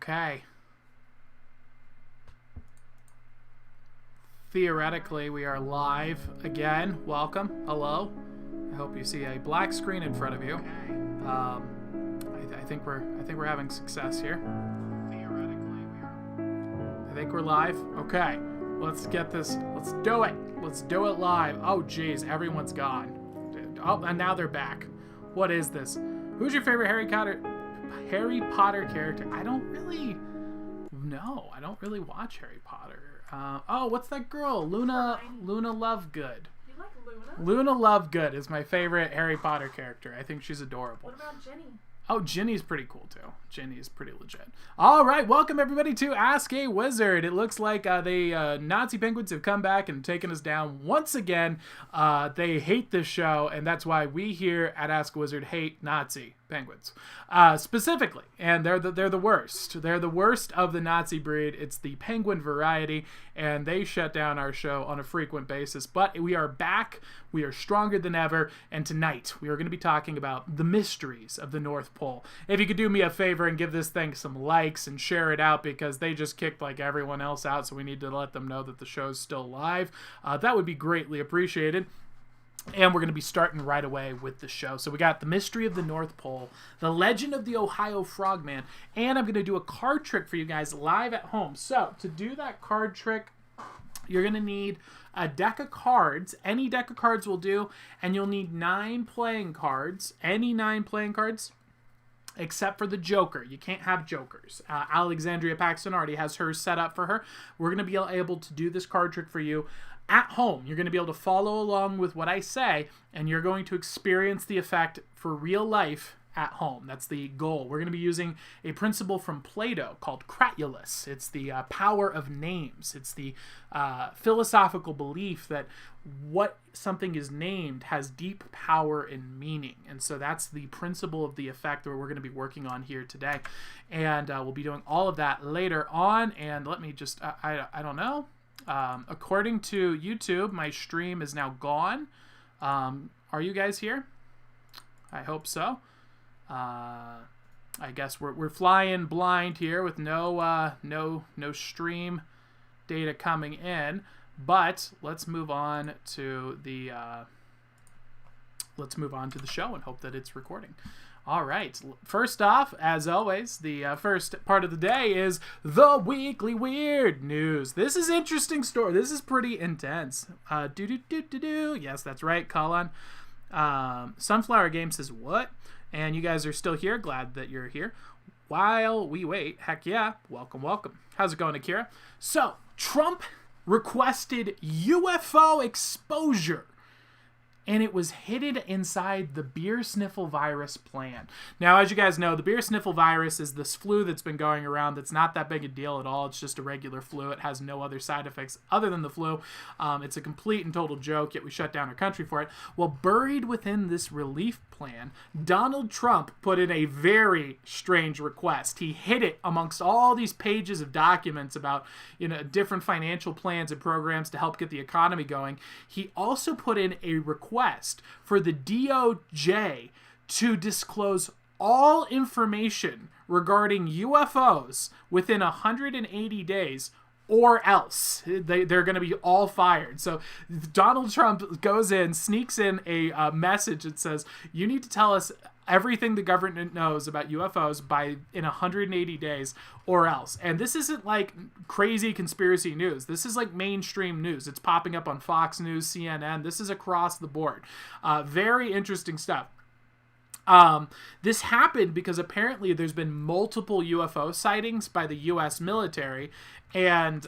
Okay. Theoretically, we are live again. Welcome. Hello. I hope you see a black screen in front of you. I think we're having success here. I think we're live. Okay. Let's get this. Let's do it. Let's do it live. Oh, geez. Everyone's gone. Oh, and now they're back. What is this? Who's your favorite Harry Potter character? I don't really watch Harry Potter. Oh, what's that girl? Luna Lovegood. You like Luna? Luna Lovegood is my favorite Harry Potter character. I think she's adorable. What about Jenny? Oh, Ginny's pretty cool too. Ginny is pretty legit. All right, welcome everybody to Ask a Wizard. It looks like the Nazi penguins have come back and taken us down once again. They hate this show, and that's why we here at Ask a Wizard hate Nazi penguins specifically, and they're the worst. They're the worst of the Nazi breed. It's the penguin variety, and they shut down our show on a frequent basis. But we are back. We are stronger than ever, and tonight we are going to be talking about the mysteries of the North Pole. If you could do me a favor and give this thing some likes and share it out, because they just kicked like everyone else out, so we need to let them know that the show's still live. That would be greatly appreciated. And we're going to be starting right away with the show. So we got the mystery of the North Pole, the legend of the Ohio Frogman, and I'm going to do a card trick for you guys live at home. So to do that card trick, you're going to need a deck of cards. Any deck of cards will do, and you'll need 9 playing cards. Any 9 playing cards, except for the Joker. You can't have Jokers. Alexandria Paxton already has hers set up for her. We're going to be able to do this card trick for you at home. You're going to be able to follow along with what I say, and you're going to experience the effect for real life at home. That's the goal. We're going to be using a principle from Plato called Cratylus. It's the power of names. It's the philosophical belief that what something is named has deep power and meaning. And so that's the principle of the effect that we're going to be working on here today. And we'll be doing all of that later on. And let me just, I don't know. According to YouTube, my stream is now gone. Are you guys here? I hope so. I guess we're flying blind here with no stream data coming in, but let's move on to the show and hope that it's recording. All right. First off, as always, the first part of the day is the weekly weird news. This is interesting story. This is pretty intense. Yes, that's right, Colin. Sunflower Game says what? And you guys are still here. Glad that you're here. While we wait, heck yeah, welcome. How's it going, Akira? So, Trump requested UFO exposure, and it was hidden inside the beer sniffle virus plan. Now, as you guys know, the beer sniffle virus is this flu that's been going around that's not that big a deal at all. It's just a regular flu. It has no other side effects other than the flu. It's a complete and total joke, yet we shut down our country for it. Well, buried within this relief plan, Donald Trump put in a very strange request. He hid it amongst all these pages of documents about, different financial plans and programs to help get the economy going. He also put in a request for the DOJ to disclose all information regarding UFOs within 180 days, or else they're going to be all fired. So Donald Trump goes in, sneaks in a message that says, you need to tell us everything the government knows about UFOs in 180 days or else. And this isn't like crazy conspiracy news. This is like mainstream news. It's popping up on Fox News, CNN. This is across the board. Very interesting stuff. This happened because apparently there's been multiple UFO sightings by the U.S. military, and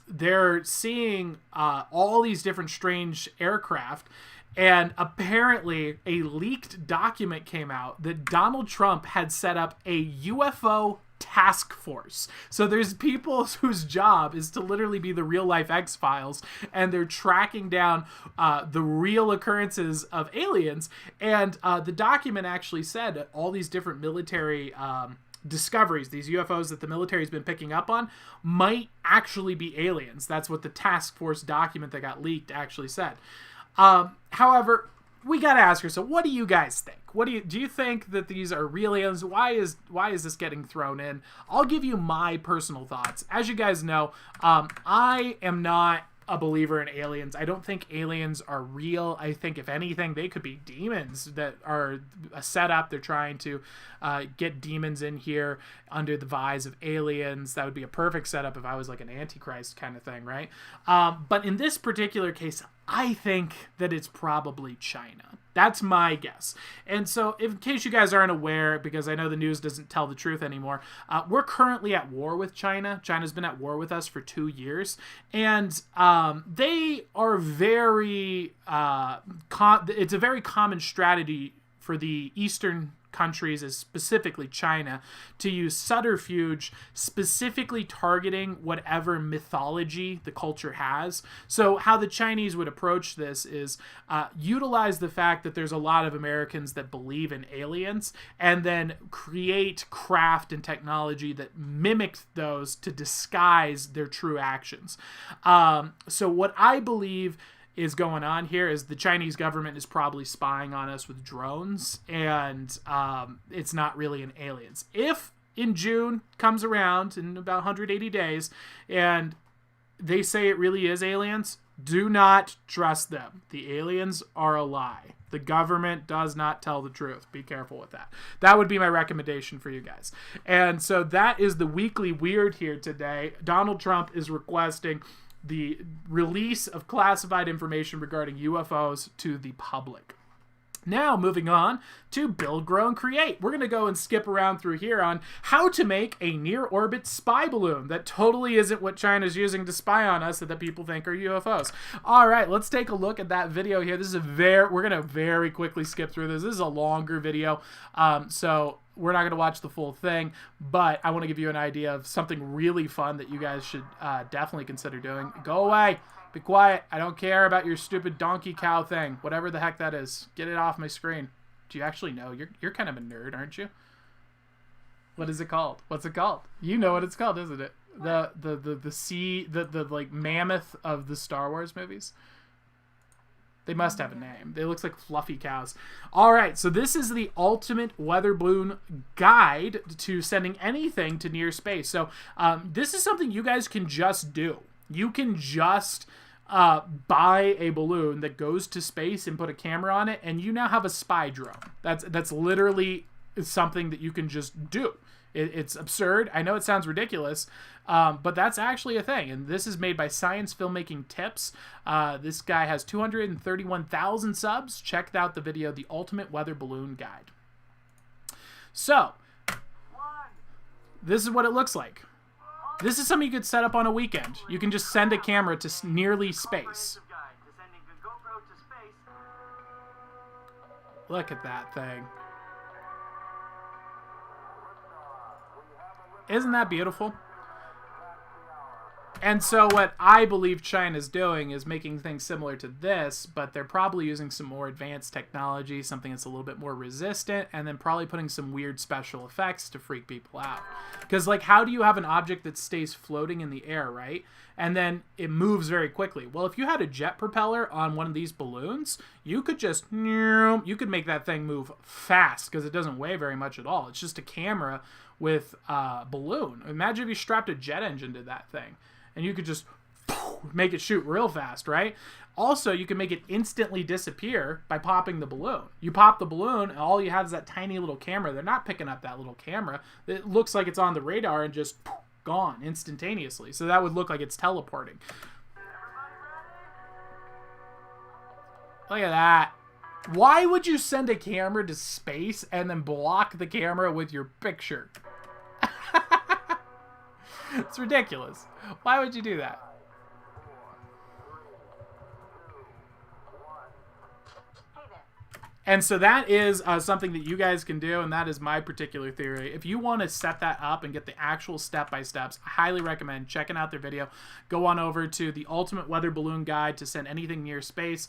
they're seeing all these different strange aircraft. And apparently a leaked document came out that Donald Trump had set up a UFO task force. So there's people whose job is to literally be the real life X-Files, and they're tracking down the real occurrences of aliens. And the document actually said that all these different military discoveries, these UFOs that the military has been picking up on, might actually be aliens. That's what the task force document that got leaked actually said. However, we got to ask ourselves, what do you guys think? Do you think that these are real aliens? Why is this getting thrown in? I'll give you my personal thoughts. As you guys know, I am not a believer in aliens. I don't think aliens are real. I think if anything, they could be demons that are a setup. They're trying to get demons in here under the guise of aliens. That would be a perfect setup if I was like an antichrist kind of thing, right? But in this particular case, I think that it's probably China. That's my guess. And so, in case you guys aren't aware, because I know the news doesn't tell the truth anymore, we're currently at war with China. China's been at war with us for 2 years. And they are very... it's a very common strategy for the Eastern countries, as specifically China, to use subterfuge, specifically targeting whatever mythology the culture has. So how the Chinese would approach this is utilize the fact that there's a lot of Americans that believe in aliens, and then create craft and technology that mimics those to disguise their true actions. So what I believe is going on here is the Chinese government is probably spying on us with drones, and it's not really an aliens. If in June comes around in about 180 days and they say it really is aliens, do not trust them. The aliens are a lie. The government does not tell the truth. Be careful with that. That would be my recommendation for you guys. And so that is the weekly weird here today. Donald Trump is requesting the release of classified information regarding UFOs to the public. Now, moving on to Build, Grow, and Create. We're going to go and skip around through here on how to make a near-orbit spy balloon that totally isn't what China's using to spy on us that people think are UFOs. All right, let's take a look at that video here. This is we're going to very quickly skip through this. This is a longer video, so we're not going to watch the full thing, but I want to give you an idea of something really fun that you guys should definitely consider doing. Go away. Be quiet. I don't care about your stupid donkey cow thing. Whatever the heck that is. Get it off my screen. Do you actually know? You're kind of a nerd, aren't you? What is it called? What's it called? You know what it's called, isn't it? The like mammoth of the Star Wars movies. They must have a name. They look like fluffy cows. All right, so this is the ultimate weather balloon guide to sending anything to near space. So this is something you guys can just do. You can just buy a balloon that goes to space and put a camera on it, and you now have a spy drone. That's literally something that you can just do. It's absurd. I know it sounds ridiculous, but that's actually a thing. And this is made by Science Filmmaking Tips. This guy has 231,000 subs. Check out the video, The Ultimate Weather Balloon Guide. So, this is what it looks like. This is something you could set up on a weekend. You can just send a camera to nearly space. Look at that thing. Isn't that beautiful? And so what I believe China's doing is making things similar to this, but they're probably using some more advanced technology, something that's a little bit more resistant, and then probably putting some weird special effects to freak people out. Because, like, how do you have an object that stays floating in the air, right? And then it moves very quickly. Well, if you had a jet propeller on one of these balloons, you could just, you could make that thing move fast because it doesn't weigh very much at all. It's just a camera with a balloon. Imagine if you strapped a jet engine to that thing. And you could just make it shoot real fast, right? Also, you can make it instantly disappear by popping the balloon. You pop the balloon, and all you have is that tiny little camera. They're not picking up that little camera. It looks like it's on the radar and just gone instantaneously. So that would look like it's teleporting. Look at that. Why would you send a camera to space and then block the camera with your picture? It's ridiculous. Why would you do that? And so that is something that you guys can do, and that is my particular theory. If you want to set that up and get the actual step-by-steps, I highly recommend checking out their video. Go on over to the Ultimate Weather Balloon Guide to Send Anything Near Space.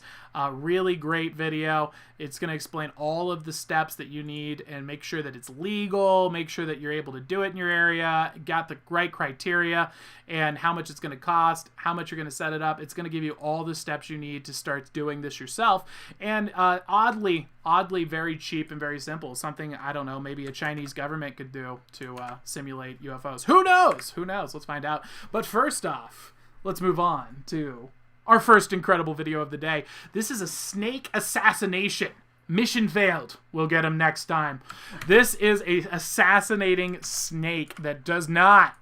Really great video. It's going to explain all of the steps that you need and make sure that it's legal, make sure that you're able to do it in your area, got the right criteria, and how much it's going to cost, how much you're going to set it up. It's going to give you all the steps you need to start doing this yourself. And oddly very cheap and very simple. Something, I don't know, maybe a Chinese government could do to simulate UFOs. Who knows? Who knows? Let's find out. But first off, let's move on to our first incredible video of the day. This is a snake assassination. Mission failed. We'll get him next time. This is a assassinating snake that does not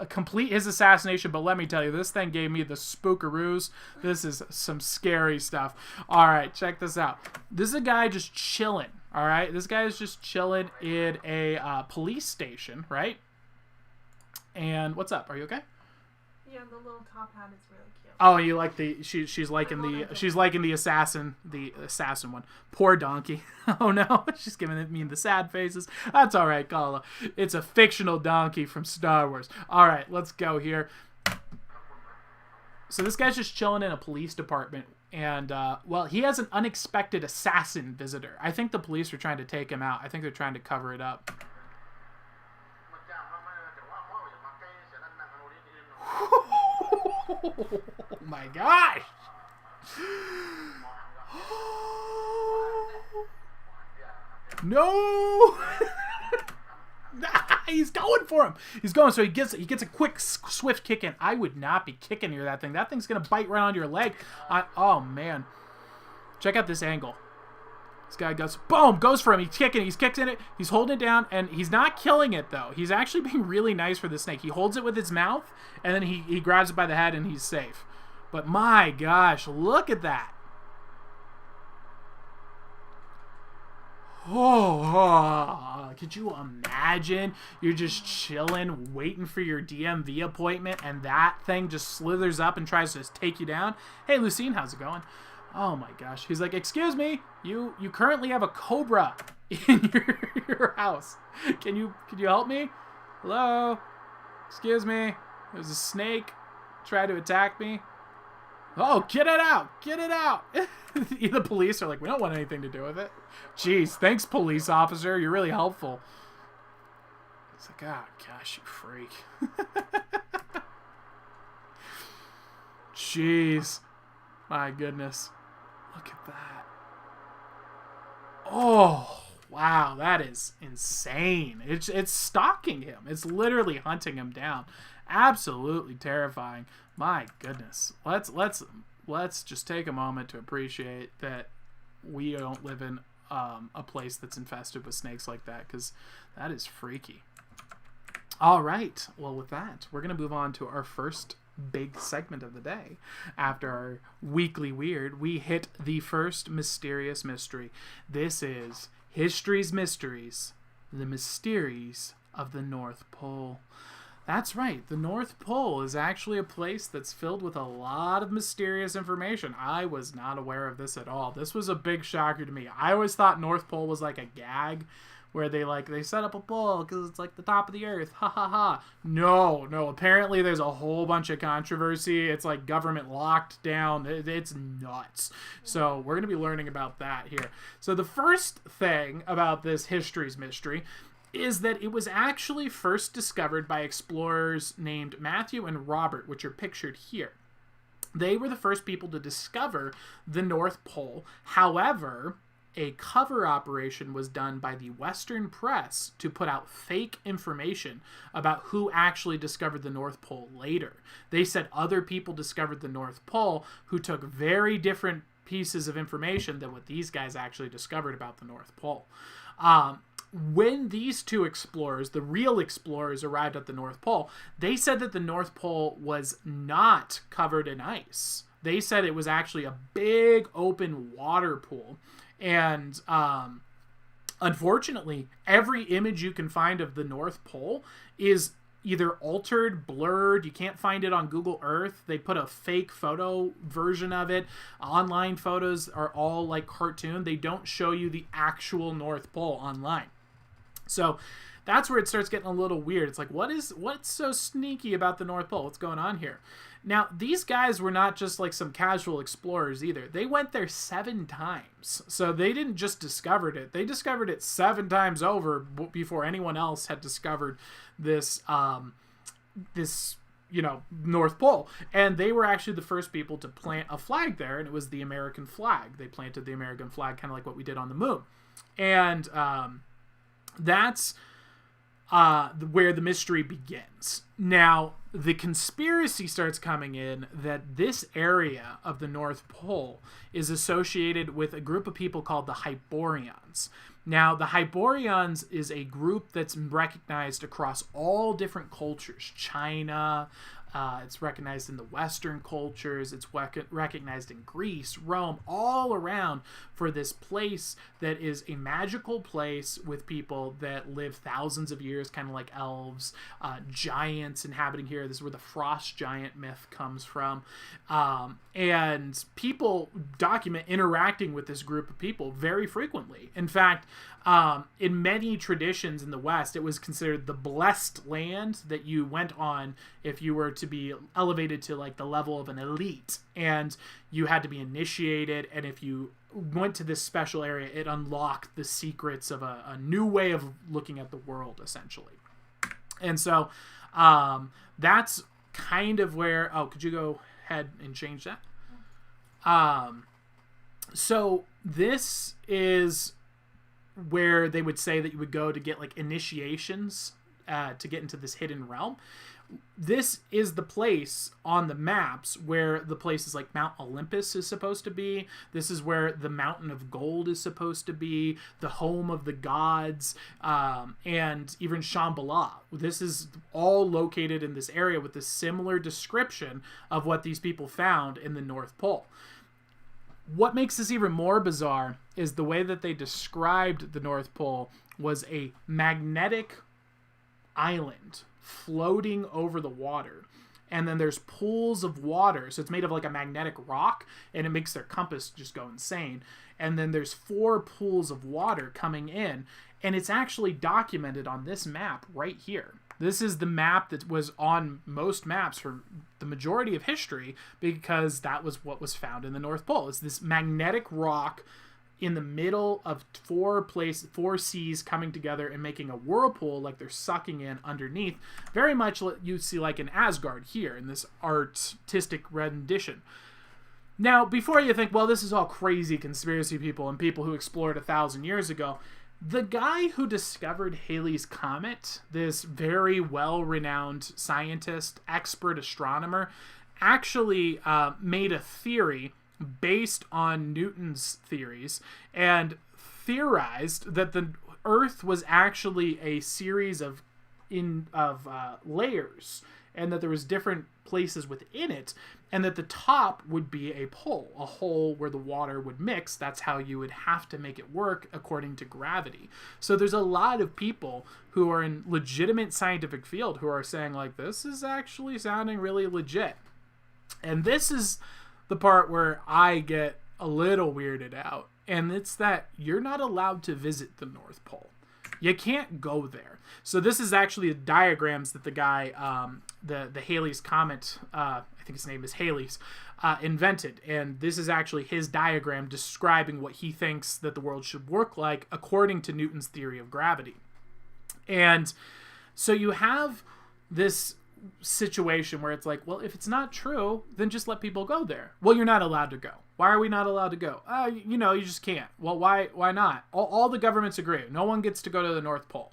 complete his assassination, but let me tell you, this thing gave me the spookaroos. This is some scary stuff. All right, check this out. This is a guy just chilling. All right, this guy is just chilling in a police station, right? And what's up? Are you okay? Yeah, the little top hat is really cute. Oh, you like the she's liking the assassin one. Poor donkey. Oh no, she's giving me the sad faces. That's all right, Kala. It's a fictional donkey from Star Wars. All right, let's go here. So this guy's just chilling in a police department, and well, he has an unexpected assassin visitor. I think the police are trying to take him out. I think they're trying to cover it up. Oh my gosh! No! He's going for him. He's going, so he gets a quick, swift kick in. I would not be kicking near that thing. That thing's gonna bite right on your leg. Oh man! Check out this angle. This guy goes, boom, goes for him. He's kicking it. He's holding it down, and he's not killing it, though. He's actually being really nice for the snake. He holds it with his mouth, and then he grabs it by the head, and he's safe. But my gosh, look at that. Oh, could you imagine? You're just chilling, waiting for your DMV appointment, and that thing just slithers up and tries to take you down? Hey, Lucine, how's it going? Oh my gosh. He's like, excuse me, you currently have a cobra in your house. Can you help me? Hello? Excuse me. There's a snake trying to attack me. Oh, get it out! Get it out! The police are like, we don't want anything to do with it. Jeez, thanks, police officer. You're really helpful. It's like, oh gosh, you freak. Jeez. My goodness. Look at that. Oh, wow. That is insane. It's stalking him. It's literally hunting him down. Absolutely terrifying. My goodness. Let's just take a moment to appreciate that we don't live in a place that's infested with snakes like that, because that is freaky. All right. Well, with that, we're going to move on to our first big segment of the day. After our weekly weird, we hit the first mysterious mystery. This is History's Mysteries, the mysteries of the North Pole. That's right, the North Pole is actually a place that's filled with a lot of mysterious information. I was not aware of this at all. This was a big shocker to me. I always thought North Pole was like a gag, where they set up a pole because it's like the top of the earth. Ha ha ha. No. Apparently there's a whole bunch of controversy. It's like government locked down. It's nuts. So we're going to be learning about that here. So the first thing about this History's Mystery is that it was actually first discovered by explorers named Matthew and Robert, which are pictured here. They were the first people to discover the North Pole. However, a cover operation was done by the Western press to put out fake information about who actually discovered the North Pole later. They said other people discovered the North Pole who took very different pieces of information than what these guys actually discovered about the North Pole. When these two explorers, the real explorers, arrived at the North Pole, they said that the North Pole was not covered in ice. They said it was actually a big open water pool. And unfortunately, every image you can find of the North Pole is either altered, blurred. You can't find it on Google Earth. They put a fake photo version of it. Online photos are all like cartoon. They don't show you the actual North Pole online. So that's where it starts getting a little weird. It's like, what's so sneaky about the North Pole? What's going on here? Now, these guys were not just like some casual explorers either. They went there 7 times. So they didn't just discover it. They discovered it 7 times over before anyone else had discovered this, North Pole. And they were actually the first people to plant a flag there, and it was the American flag. They planted the American flag, kind of like what we did on the moon. And that's where the mystery begins. Now, the conspiracy starts coming in that this area of the North Pole is associated with a group of people called the Hyborians. Now, the Hyborians is a group that's recognized across all different cultures. China, it's recognized in the Western cultures, it's recognized in Greece, Rome, all around for this place that is a magical place with people that live thousands of years, kind of like elves, giants inhabiting here. This is where the frost giant myth comes from. And people document interacting with this group of people very frequently. In fact, in many traditions in the West, it was considered the blessed land that you went on if you were to be elevated to like the level of an elite, and you had to be initiated, and if you went to this special area, it unlocked the secrets of a new way of looking at the world, essentially. And so that's kind of where... Oh, could you go ahead and change that? So this is where they would say that you would go to get like initiations to get into this hidden realm. This is the place on the maps where the places like Mount Olympus is supposed to be. This is where the Mountain of Gold is supposed to be, the home of the gods, and even Shambhala. This is all located in this area with a similar description of what these people found in the North Pole. What makes this even more bizarre is the way that they described the North Pole was a magnetic island floating over the water. And then there's pools of water. So it's made of like a magnetic rock, and it makes their compass just go insane. And then there's 4 pools of water coming in, and it's actually documented on this map right here. This is the map that was on most maps for the majority of history, because that was what was found in the North Pole. It's this magnetic rock in the middle of 4 seas coming together and making a whirlpool, like they're sucking in underneath. Very much what you see like in Asgard here in this artistic rendition. Now, before you think, well, this is all crazy conspiracy people and people who explored 1,000 years ago, the guy who discovered Halley's Comet, this very well-renowned scientist, expert astronomer, actually made a theory based on Newton's theories and theorized that the Earth was actually a series of layers, and that there was different places within it, and that the top would be a pole, a hole where the water would mix. That's how you would have to make it work according to gravity. So there's a lot of people who are in legitimate scientific field who are saying like, this is actually sounding really legit. And this is the part where I get a little weirded out, and it's that you're not allowed to visit the North Pole. You can't go there. So this is actually the diagrams that the guy, the Halley's Comet, I think his name is Halley's, invented. And this is actually his diagram describing what he thinks that the world should work like according to Newton's theory of gravity. And so you have this situation where it's like, well, if it's not true, then just let people go there. Well, you're not allowed to go. Why are we not allowed to go? You just can't. Well, why not? All the governments agree. No one gets to go to the North Pole.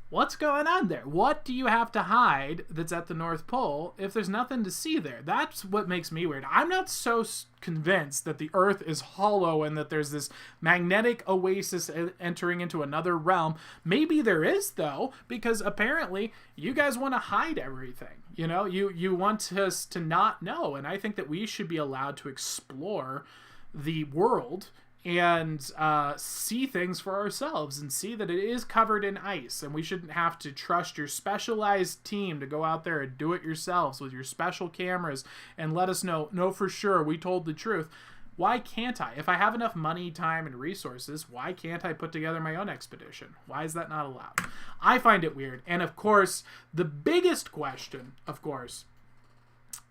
What's going on there? What do you have to hide that's at the North Pole if there's nothing to see there? That's what makes me weird. I'm not so convinced that the Earth is hollow and that there's this magnetic oasis entering into another realm. Maybe there is, though, because apparently you guys want to hide everything. You want us to not know, and I think that we should be allowed to explore the world and see things for ourselves and see that it is covered in ice, and we shouldn't have to trust your specialized team to go out there and do it yourselves with your special cameras and let us know for sure we told the truth. Why can't I? If I have enough money, time, and resources, why can't I put together my own expedition? Why is that not allowed? I find it weird. And of course, the biggest question, of course,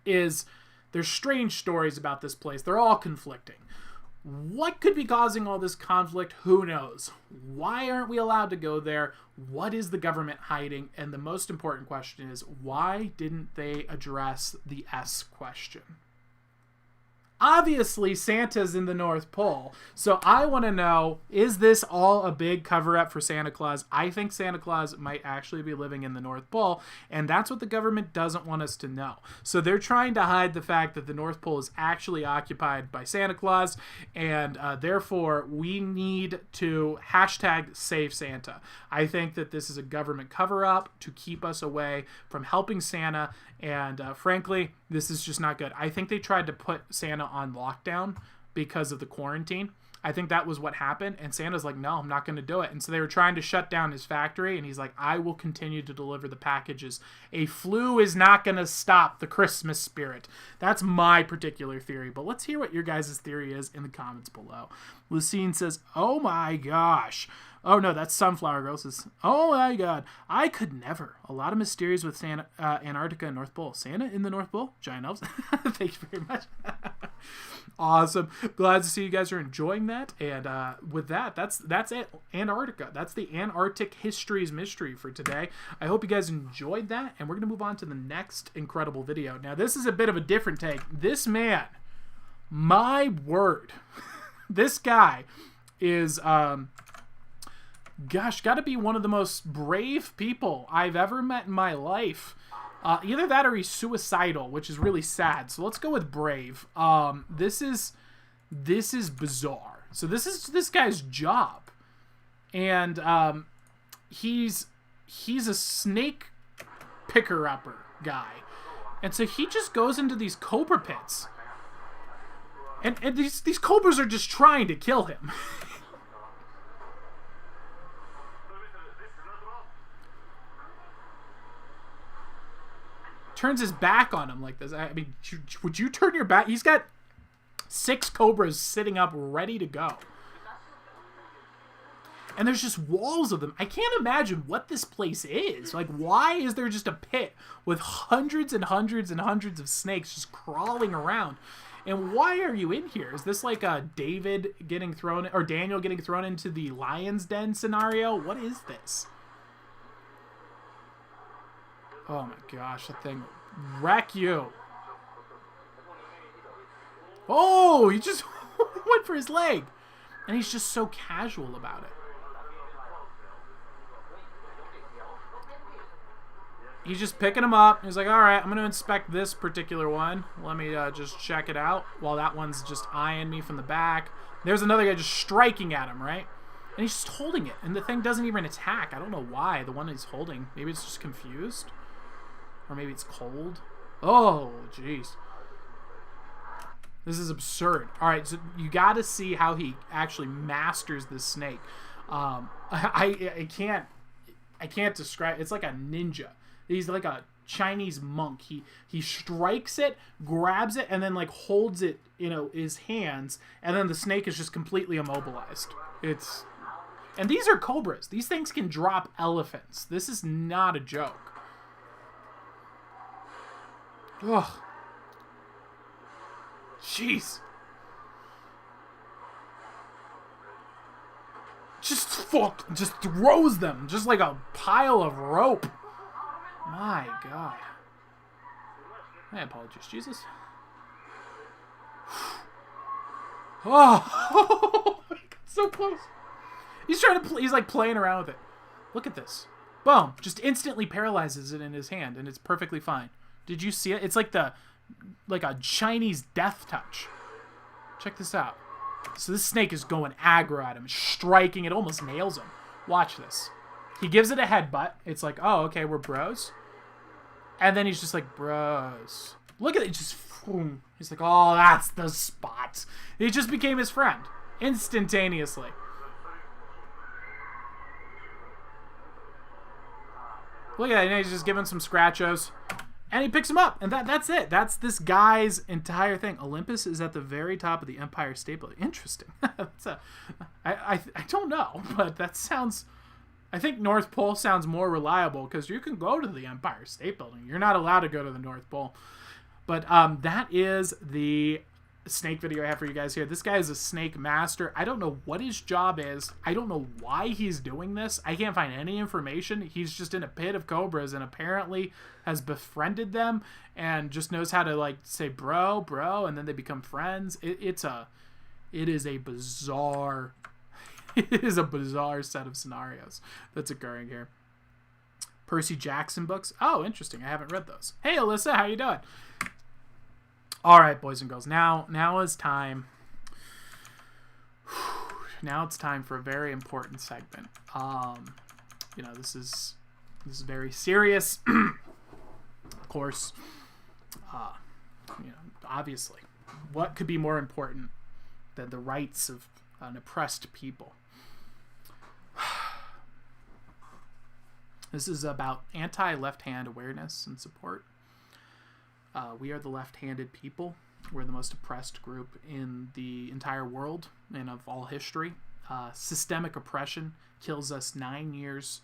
is there's strange stories about this place. They're all conflicting. What could be causing all this conflict? Who knows? Why aren't we allowed to go there? What is the government hiding? And the most important question is, why didn't they address the S question? Obviously, Santa's in the North Pole. So I want to know, is this all a big cover-up for Santa Claus? I think Santa Claus might actually be living in the North Pole, and that's what the government doesn't want us to know. So they're trying to hide the fact that the North Pole is actually occupied by Santa Claus, and therefore we need to hashtag Save Santa. I think that this is a government cover-up to keep us away from helping Santa, and frankly, this is just not good. I think they tried to put Santa on lockdown because of the quarantine. I think that was what happened, and Santa's like, no, I'm not going to do it. And so they were trying to shut down his factory, and he's like, I will continue to deliver the packages. A flu is not going to stop the Christmas spirit. That's my particular theory, but let's hear what your guys' theory is in the comments below. Lucine says, oh my gosh. Oh no, that's Sunflower Girl says, oh my god, I could never. A lot of mysteries with Santa, Antarctica and North Pole. Santa in the North Pole? Giant elves? Thank you very much. Awesome. Glad to see you guys are enjoying that. And with that, that's it. Antarctica. That's the Antarctic Histories Mystery for today. I hope you guys enjoyed that, and we're going to move on to the next incredible video. Now, this is a bit of a different take. This man, my word, this guy is... gosh, got to be one of the most brave people I've ever met in my life. Either that or he's suicidal, which is really sad. So let's go with brave. This is bizarre. So this is this guy's job, and he's a snake picker-upper guy, and so he just goes into these cobra pits, and these cobras are just trying to kill him. Turns his back on him like this. I mean, would you turn your back? He's got 6 cobras sitting up ready to go. And there's just walls of them. I can't imagine what this place is. Like, why is there just a pit with hundreds and hundreds and hundreds of snakes just crawling around? And why are you in here? Is this like a David getting thrown, or Daniel getting thrown into the lion's den scenario? What is this? Oh my gosh, that thing wreck you. Oh, he just went for his leg. And he's just so casual about it. He's just picking them up. He's like, all right, I'm going to inspect this particular one. Let me just check it out while that one's just eyeing me from the back. There's another guy just striking at him, right? And he's just holding it. And the thing doesn't even attack. I don't know why. The one he's holding. Maybe it's just confused. Or maybe it's cold. Oh, jeez. This is absurd. All right, so you got to see how he actually masters this snake. I can't describe. It's like a ninja. He's like a Chinese monk. He strikes it, grabs it, and then like holds it, his hands, and then the snake is just completely immobilized. And these are cobras. These things can drop elephants. This is not a joke. Ugh. Jeez. Just throws them. Just like a pile of rope. My God. My apologies, Jesus. Oh, my God, so close. He's trying to he's like playing around with it. Look at this. Boom. Just instantly paralyzes it in his hand, and it's perfectly fine. Did you see it? It's like a Chinese death touch. Check this out. So this snake is going aggro at him, striking it, almost nails him. Watch this. He gives it a headbutt. It's like, oh, okay, we're bros. And then he's just like, bros. Look at it, just boom. He's like, oh, that's the spot. He just became his friend. Instantaneously. Look at that. He's just giving some scratchos. And he picks him up. And that's it. That's this guy's entire thing. Olympus is at the very top of the Empire State Building. Interesting. I don't know. But that sounds... I think North Pole sounds more reliable because you can go to the Empire State Building. You're not allowed to go to the North Pole. But that is the snake video I have for you guys here. This guy is a snake master. I don't know what his job is. I don't know why he's doing this. I can't find any information. He's just in a pit of cobras and apparently has befriended them and just knows how to like say bro, and then they become friends. It is a bizarre it is a bizarre set of scenarios that's occurring here. Percy Jackson books. Oh, interesting. I haven't read those. Hey, Alyssa, how you doing? All right, boys and girls. Now is time. Now it's time for a very important segment. This is very serious. Of course, obviously, what could be more important than the rights of an oppressed people? This is about anti-left-hand awareness and support. We are the left-handed people. We're the most oppressed group in the entire world and of all history. Systemic oppression kills us 9 years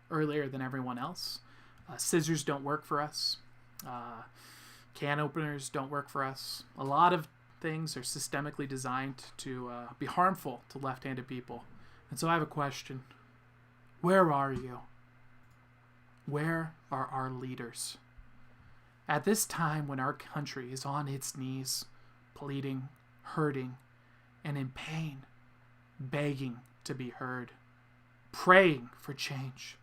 earlier than everyone else. Scissors don't work for us. Can openers don't work for us. A lot of things are systemically designed to be harmful to left-handed people. And so I have a question. Where are you? Where are our leaders? At this time when our country is on its knees, pleading, hurting, and in pain, begging to be heard, praying for change,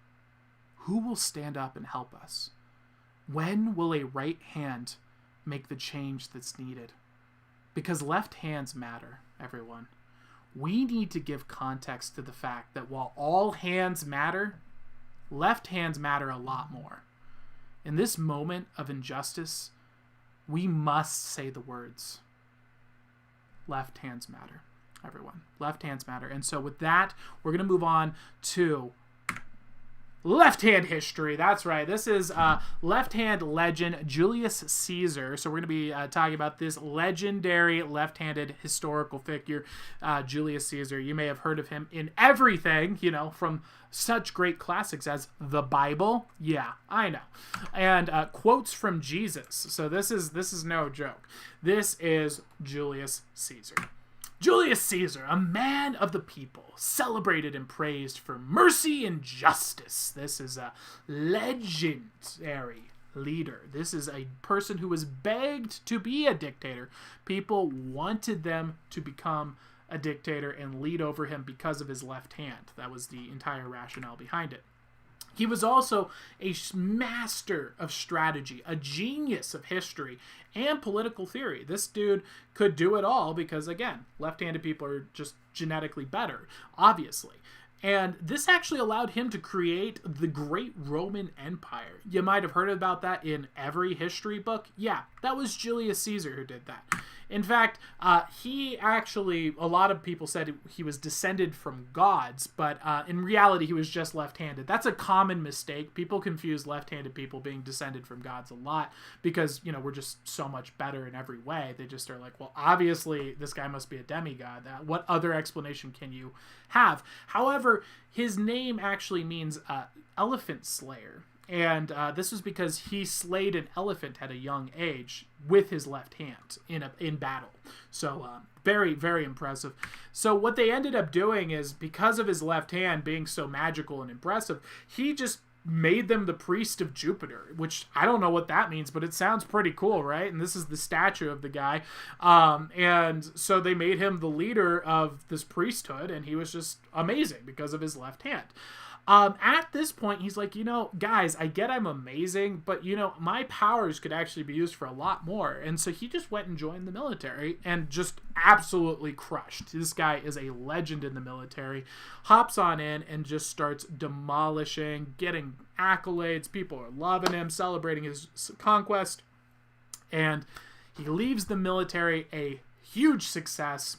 who will stand up and help us? When will a right hand make the change that's needed? Because left hands matter, everyone. We need to give context to the fact that while all hands matter, left hands matter a lot more. In this moment of injustice, we must say the words. Left hands matter, everyone. Left hands matter. And so with that, we're going to move on to left-hand history. That's right. This is left-hand legend Julius Caesar. So we're going to be talking about this legendary left-handed historical figure, Julius Caesar. You may have heard of him in everything, from such great classics as the Bible. Yeah, I know. And quotes from Jesus. So this is no joke. This is Julius Caesar. Julius Caesar, a man of the people, celebrated and praised for mercy and justice. This is a legendary leader. This is a person who was begged to be a dictator. People wanted them to become a dictator and lead over him because of his left hand. That was the entire rationale behind it. He was also a master of strategy, a genius of history and political theory. This dude could do it all because, again, left-handed people are just genetically better, obviously. And this actually allowed him to create the Great Roman Empire. You might have heard about that in every history book. Yeah, that was Julius Caesar who did that. In fact, he actually, a lot of people said he was descended from gods, but in reality, he was just left-handed. That's a common mistake. People confuse left-handed people being descended from gods a lot because, we're just so much better in every way. They just are like, well, obviously, this guy must be a demigod. What other explanation can you have? However, his name actually means elephant slayer. And this was because he slayed an elephant at a young age with his left hand in battle. So very, very impressive. So what they ended up doing is, because of his left hand being so magical and impressive, he just made them the priest of Jupiter, which I don't know what that means, but it sounds pretty cool, right? And this is the statue of the guy. And so they made him the leader of this priesthood, and he was just amazing because of his left hand. At this point, he's like, guys, I get I'm amazing, but, my powers could actually be used for a lot more. And so he just went and joined the military and just absolutely crushed. This guy is a legend in the military, hops on in and just starts demolishing, getting accolades. People are loving him, celebrating his conquest. And he leaves the military a huge success.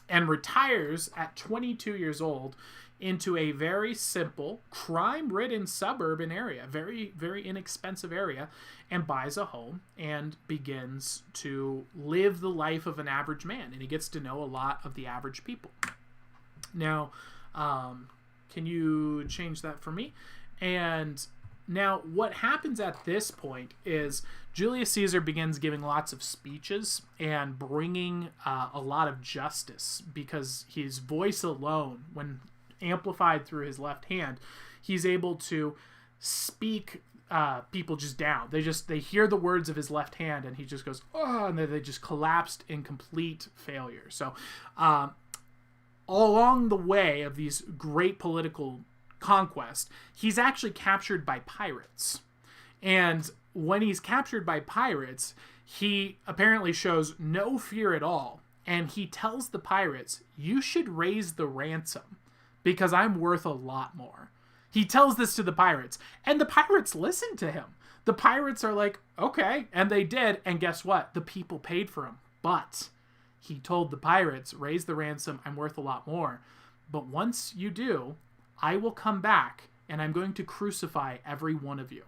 and retires at 22 years old into a very simple, crime-ridden suburban area, very, very inexpensive area, and buys a home and begins to live the life of an average man. And he gets to know a lot of the average people. Now, can you change that for me? And now what happens at this point is Julius Caesar begins giving lots of speeches and bringing a lot of justice, because his voice alone, when amplified through his left hand, he's able to speak people just down. They hear the words of his left hand, and he just goes, oh, and they just collapsed in complete failure. So all along the way of these great political conquests, he's actually captured by pirates. And when he's captured by pirates, he apparently shows no fear at all, and he tells the pirates, you should raise the ransom because I'm worth a lot more. He tells this to the pirates, and the pirates listen to him. The pirates are like, okay, and they did, and guess what? The people paid for him. But he told the pirates, raise the ransom, I'm worth a lot more. But once you do, I will come back, and I'm going to crucify every one of you.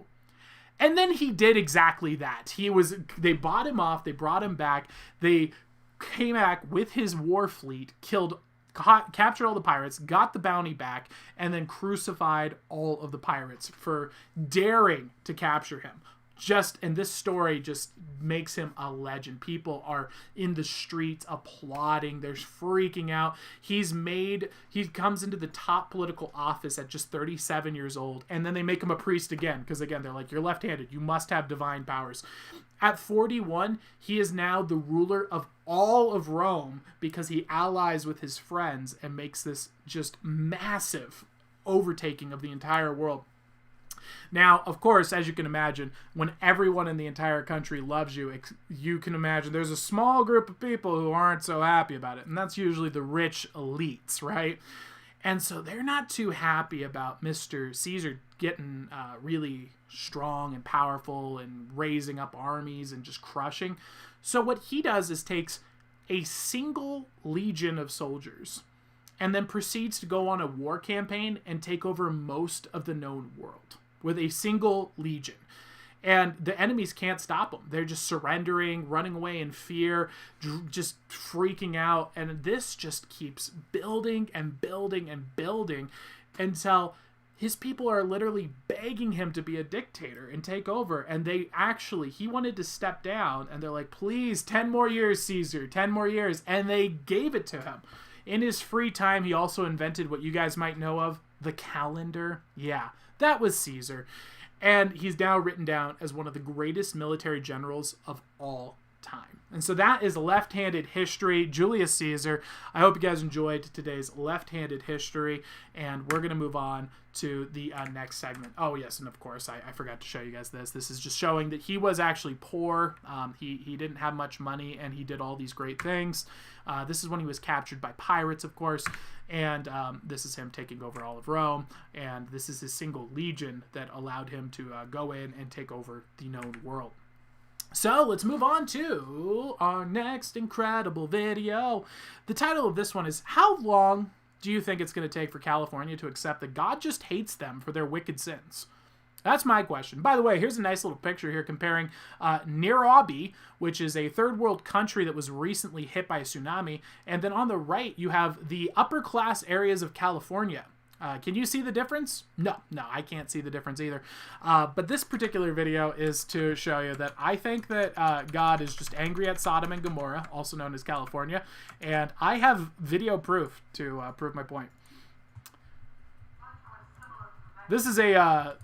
And then he did exactly that. They bought him off, they brought him back, they came back with his war fleet, captured all the pirates, got the bounty back, and then crucified all of the pirates for daring to capture him. And this story just makes him a legend. People are in the streets applauding. They're freaking out. He comes into the top political office at just 37 years old, and then they make him a priest again, because again, they're like, you're left-handed. You must have divine powers. At 41, he is now the ruler of all of Rome, because he allies with his friends and makes this just massive overtaking of the entire world. Now, of course, as you can imagine, when everyone in the entire country loves you, you can imagine there's a small group of people who aren't so happy about it, and that's usually the rich elites, right? And so they're not too happy about Mr. Caesar getting really strong and powerful and raising up armies and just crushing. So what he does is takes a single legion of soldiers and then proceeds to go on a war campaign and take over most of the known world with a single legion. And the enemies can't stop them. They're just surrendering, running away in fear, just freaking out. And this just keeps building and building and building until his people are literally begging him to be a dictator and take over. And he wanted to step down, and they're like, please, 10 more years, Caesar, 10 more years. And they gave it to him. In his free time, he also invented what you guys might know of, the calendar. Yeah, that was Caesar. And he's now written down as one of the greatest military generals of all time. And so that is left-handed history, Julius Caesar. I hope you guys enjoyed today's left-handed history, and we're going to move on to the next segment. Oh, yes, and of course, I forgot to show you guys this. This is just showing that he was actually poor. He didn't have much money, and he did all these great things. This is when he was captured by pirates, of course, and this is him taking over all of Rome, and this is his single legion that allowed him to go in and take over the known world. So let's move on to our next incredible video. The title of this one is, how long do you think it's going to take for California to accept that God just hates them for their wicked sins? That's my question. By the way, here's a nice little picture here comparing Nairobi, which is a third world country that was recently hit by a tsunami, and then on the right you have the upper class areas of California. Can you see the difference? No, I can't see the difference either. But this particular video is to show you that I think that God is just angry at Sodom and Gomorrah, also known as California, and I have video proof to prove my point. This is a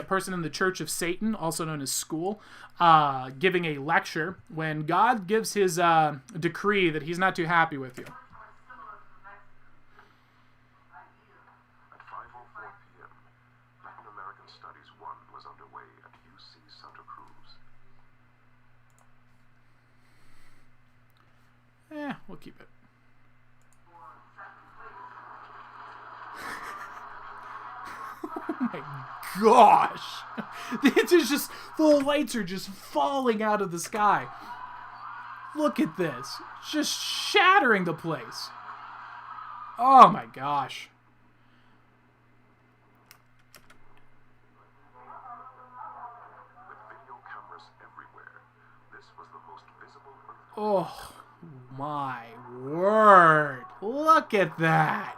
person in the Church of Satan, also known as School, giving a lecture when God gives his decree that he's not too happy with you. We'll keep it. Oh my gosh! It's just, the lights are just falling out of the sky. Look at this. Just shattering the place. Oh my gosh. With video cameras everywhere, this was the most visible earthquake. Oh my word. Look at that.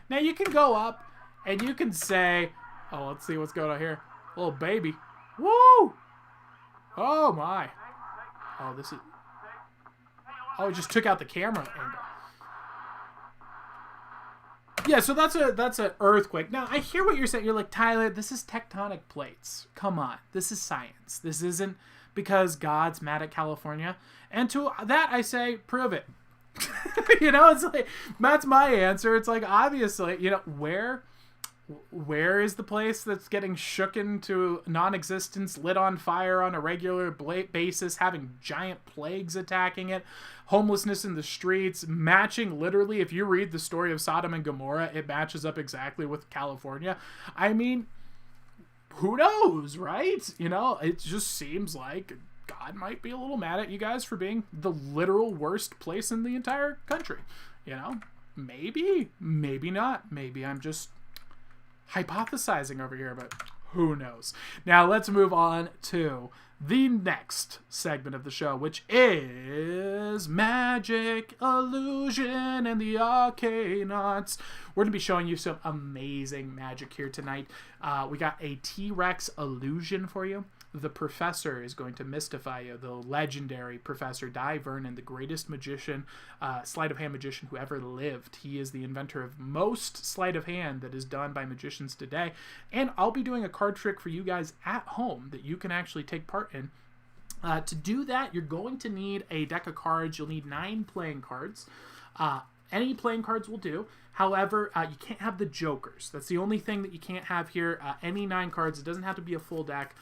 Now you can go up and you can say, oh, let's see what's going on here. Little baby. Woo! Oh my. Oh, this is... Oh, it just took out the camera angle. Yeah, so that's an earthquake. Now, I hear what you're saying. You're like, Tyler, this is tectonic plates. Come on. This is science. This isn't because God's mad at California. And to that, I say, prove it. You know, it's like, that's my answer. It's like, obviously, you know, where is the place that's getting shook into non-existence, lit on fire on a regular basis, having giant plagues attacking it, homelessness in the streets, matching literally, if you read the story of Sodom and Gomorrah, it matches up exactly with California. I mean, who knows, right? You know, it just seems like God might be a little mad at you guys for being the literal worst place in the entire country. You know, maybe, maybe not. Maybe I'm just hypothesizing over here, but who knows. Now let's move on to the next segment of the show, which is Magic, Illusion, and the Arcanauts. We're going to be showing you some amazing magic here tonight. We got a T-Rex illusion for you. The Professor is going to mystify you. The legendary Professor Di Vernon, the greatest magician, sleight of hand magician who ever lived. He is the inventor of most sleight of hand that is done by magicians today. And I'll be doing a card trick for you guys at home that you can actually take part in. To do that, you're going to need a deck of cards. You'll need 9 playing cards. Any playing cards will do. However, you can't have the jokers. That's the only thing that you can't have here. Any 9 cards. It doesn't have to be a full deck.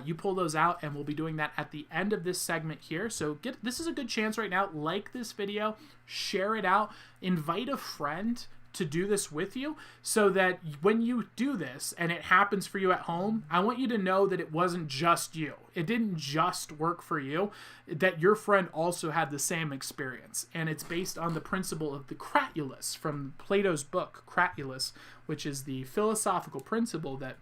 You pull those out, and we'll be doing that at the end of this segment here. So this is a good chance right now. Like this video, share it out, invite a friend to do this with you so that when you do this and it happens for you at home, I want you to know that it wasn't just you. It didn't just work for you, that your friend also had the same experience. And it's based on the principle of the Cratulus from Plato's book, Cratulus, which is the philosophical principle that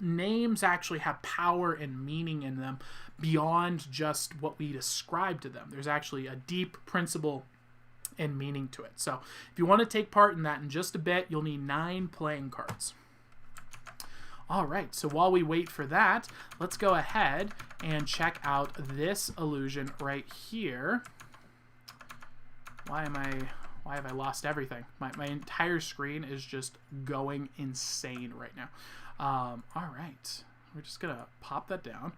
names actually have power and meaning in them beyond just what we describe to them. There's actually a deep principle and meaning to it. So if you want to take part in that in just a bit, you'll need 9 playing cards. All right, so while we wait for that, let's go ahead and check out this illusion right here. Why have I lost everything? My entire screen is just going insane right now. All right, we're just gonna pop that down.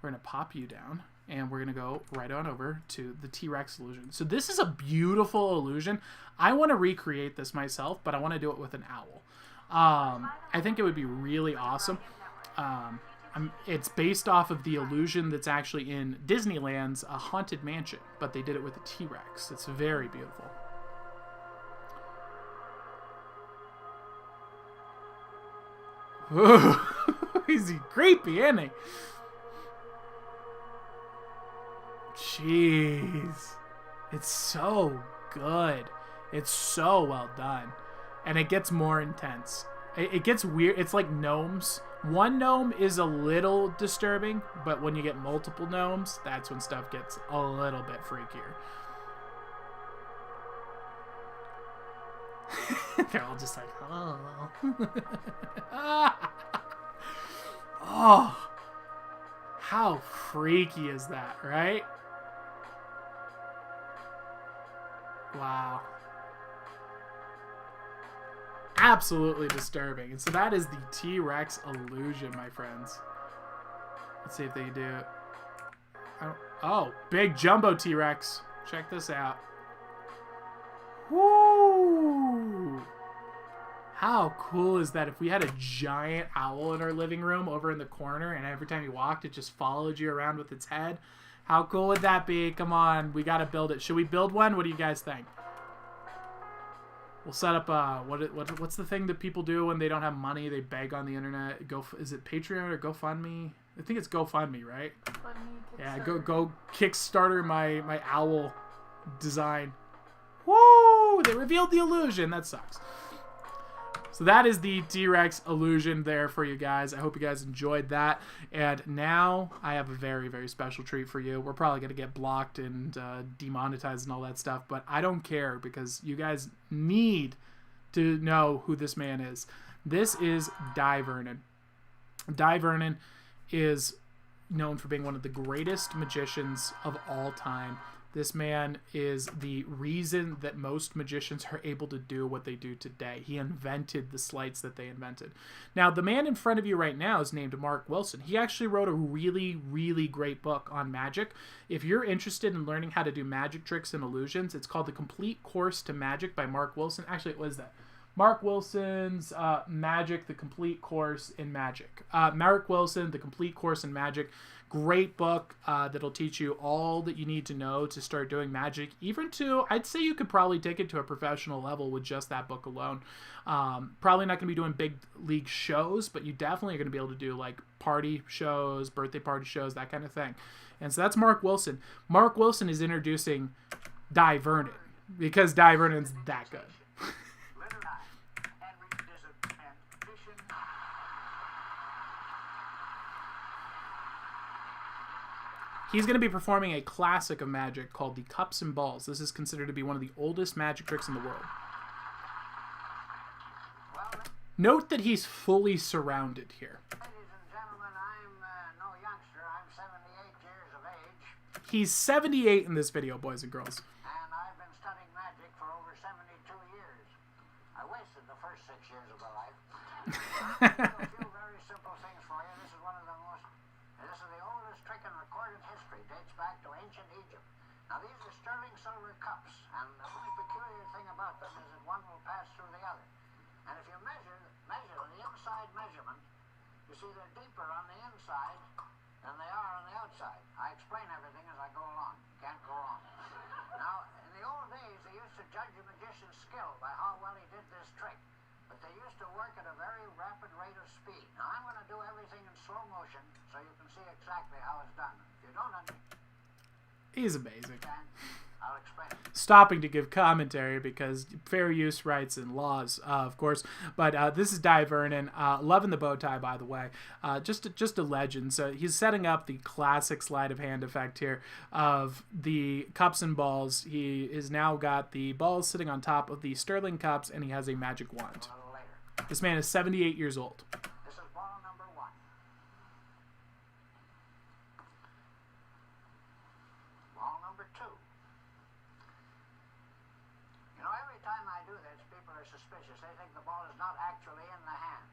We're gonna pop you down, and we're gonna go right on over to the T-Rex illusion. So this is a beautiful illusion. I want to recreate this myself, but I want to do it with an owl. I think it would be really awesome. It's based off of the illusion that's actually in Disneyland's A Haunted Mansion, but they did it with a T-Rex. It's very beautiful. Ooh, he's creepy, isn't he? Jeez. It's so good. It's so well done. And it gets more intense. It gets weird. It's like gnomes. One gnome is a little disturbing, but when you get multiple gnomes, that's when stuff gets a little bit freakier. They're all just like, oh. Oh, how freaky is that, right? Wow. Absolutely disturbing. And so that is the T-Rex illusion, my friends. Let's see if they do it. Oh, big jumbo T-Rex. Check this out. Woo! How cool is that if we had a giant owl in our living room over in the corner and every time you walked it just followed you around with its head? How cool would that be? Come on, we gotta build it. Should we build one? What do you guys think? We'll set up what's the thing that people do when they don't have money? They beg on the internet. Is it Patreon or GoFundMe? I think it's GoFundMe, right? GoFundMe, Yeah, go Kickstarter my owl design. Woo! They revealed the illusion. That sucks. So that is the T-Rex illusion there for you guys. I hope you guys enjoyed that. And now I have a very, very special treat for you. We're probably going to get blocked and demonetized and all that stuff, but I don't care because you guys need to know who this man is. This is Dai Vernon. Dai Vernon is known for being one of the greatest magicians of all time. This man is the reason that most magicians are able to do what they do today. He invented the sleights that they invented. Now, the man in front of you right now is named Mark Wilson. He actually wrote a really, really great book on magic. If you're interested in learning how to do magic tricks and illusions, it's called The Complete Course to Magic by Mark Wilson. Actually, what is that? Mark Wilson's Magic, The Complete Course in Magic. Mark Wilson, The Complete Course in Magic. Great book that'll teach you all that you need to know to start doing magic. Even to, I'd say you could probably take it to a professional level with just that book alone. Probably not going to be doing big league shows, but you definitely are going to be able to do like party shows, birthday party shows, that kind of thing. And so that's Mark Wilson. Mark Wilson is introducing Dai Vernon because Dai Vernon's that good. He's going to be performing a classic of magic called the Cups and Balls. This is considered to be one of the oldest magic tricks in the world. Note that he's fully surrounded here. Ladies and gentlemen, I'm no youngster. I'm 78 years of age. He's 78 in this video, boys and girls. And I've been studying magic for over 72 years. I wasted the first 6 years of my life. I'll do a few very simple things for you. This is one of the most... This is the oldest trick in recorded history. Dates back to ancient Egypt. Now, these are sterling silver cups, and the only peculiar thing about them is that one will pass through the other. And if you measure the inside measurement, you see they're deeper on the inside than they are on the outside. I explain everything as I go along. Can't go wrong. Now, in the old days, they used to judge a magician's skill by how well he did this trick. But they used to work at a very rapid rate of speed. Now, I'm going to do everything in slow motion so you can see exactly how it's done. If you don't understand, He's amazing. I'll explain it. Stopping to give commentary because fair use rights and laws, of course. But this is Dai Vernon. Loving the bow tie, by the way. Just a legend. So he's setting up the classic sleight of hand effect here of the cups and balls. He has now got the balls sitting on top of the sterling cups, and he has a magic wand. A little later. This man is 78 years old. This is ball number 1. Ball number 2. You know, every time I do this, people are suspicious. They think the ball is not actually in the hand.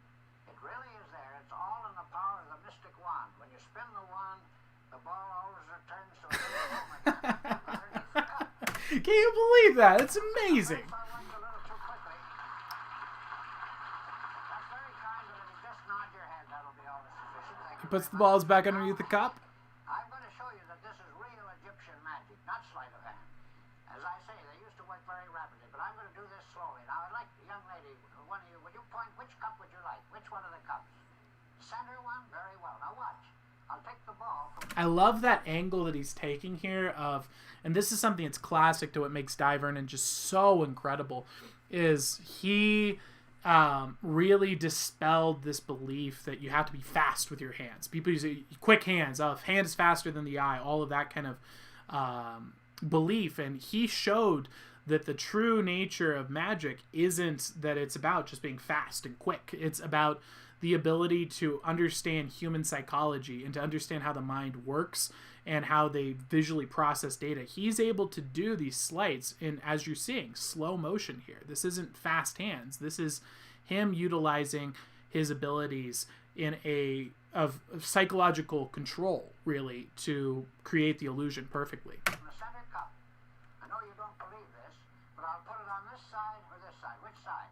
It really is there. It's all in the power of the mystic wand. When you spin the wand, the ball always returns to a little moment underneath the cup. Can you believe that? It's amazing. If I went a little too quickly, that's very kind, but if you just nod your head, that'll be all that's sufficient. Thank you Puts the very balls much. back underneath the cup. I'm going to show you that this is real Egyptian magic, not sleight of hand. As I say, they used to work very rapidly, but I'm going to do this slowly. Now, I'd like the young lady, one of you, would you point, which cup would you like? Which one of the cups? Center one? Very well. Now watch. I'll take the ball from... I love that angle that he's taking here of, and this is something that's classic to what makes Dai Vernon just so incredible, is he really dispelled this belief that you have to be fast with your hands. People use quick hands, hand is faster than the eye, all of that kind of belief, and he showed that the true nature of magic isn't that it's about just being fast and quick. It's about the ability to understand human psychology and to understand how the mind works and how they visually process data. He's able to do these sleights in, as you're seeing, slow motion here. This isn't fast hands. This is him utilizing his abilities in of psychological control, really, to create the illusion perfectly. the center cup. I know you don't believe this, but I'll put it on this side or this side. Which side?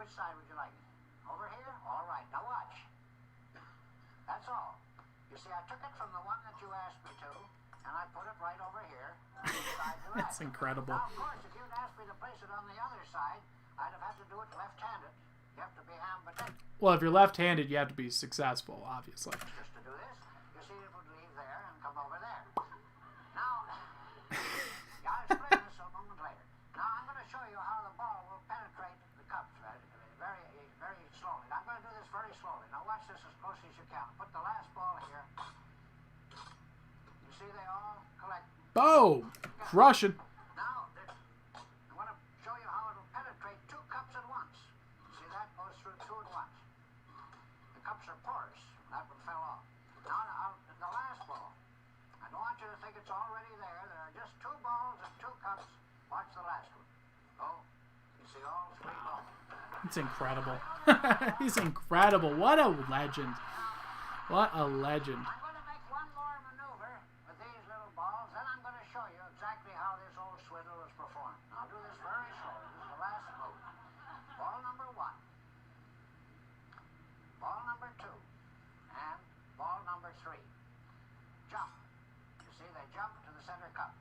Which side would you like it? Over here? All right. Now watch. That's all. You see, I took it from the one that you asked me to, and I put it right over here. Beside the That's rest. incredible. Now, of course, if you'd asked me to place it on the other side, I'd have had to do it left-handed. You have to be ambidextrous Well, if you're left-handed, you have to be successful, obviously. to do this. You see, it would leave there and come come over there. Now, yeah, I'll explain this a moment later. Now, I'm going to show you how the ball will penetrate the cups very, very slowly. I'm going to do this very slowly. Now, watch this as close as you can. Put the last ball here. You see they all collect. Boom! Crushing. Now, I want to show you how it will penetrate 2 cups at once. See, that goes through 2 at once. The cups are porous. That one fell off. Now, the last ball. I don't want you to think it's already there. There are just 2 balls and 2 cups. Watch the last one. Oh, you see all 3 balls. It's incredible. He's incredible. What a legend. What a legend. I'm going to make one more maneuver with these little balls, then I'm going to show you exactly how this old swindle is performed. Now, I'll do this very slowly. This is the last move. Ball number 1. Ball number 2. And ball number 3. Jump. You see, they jump to the center cup.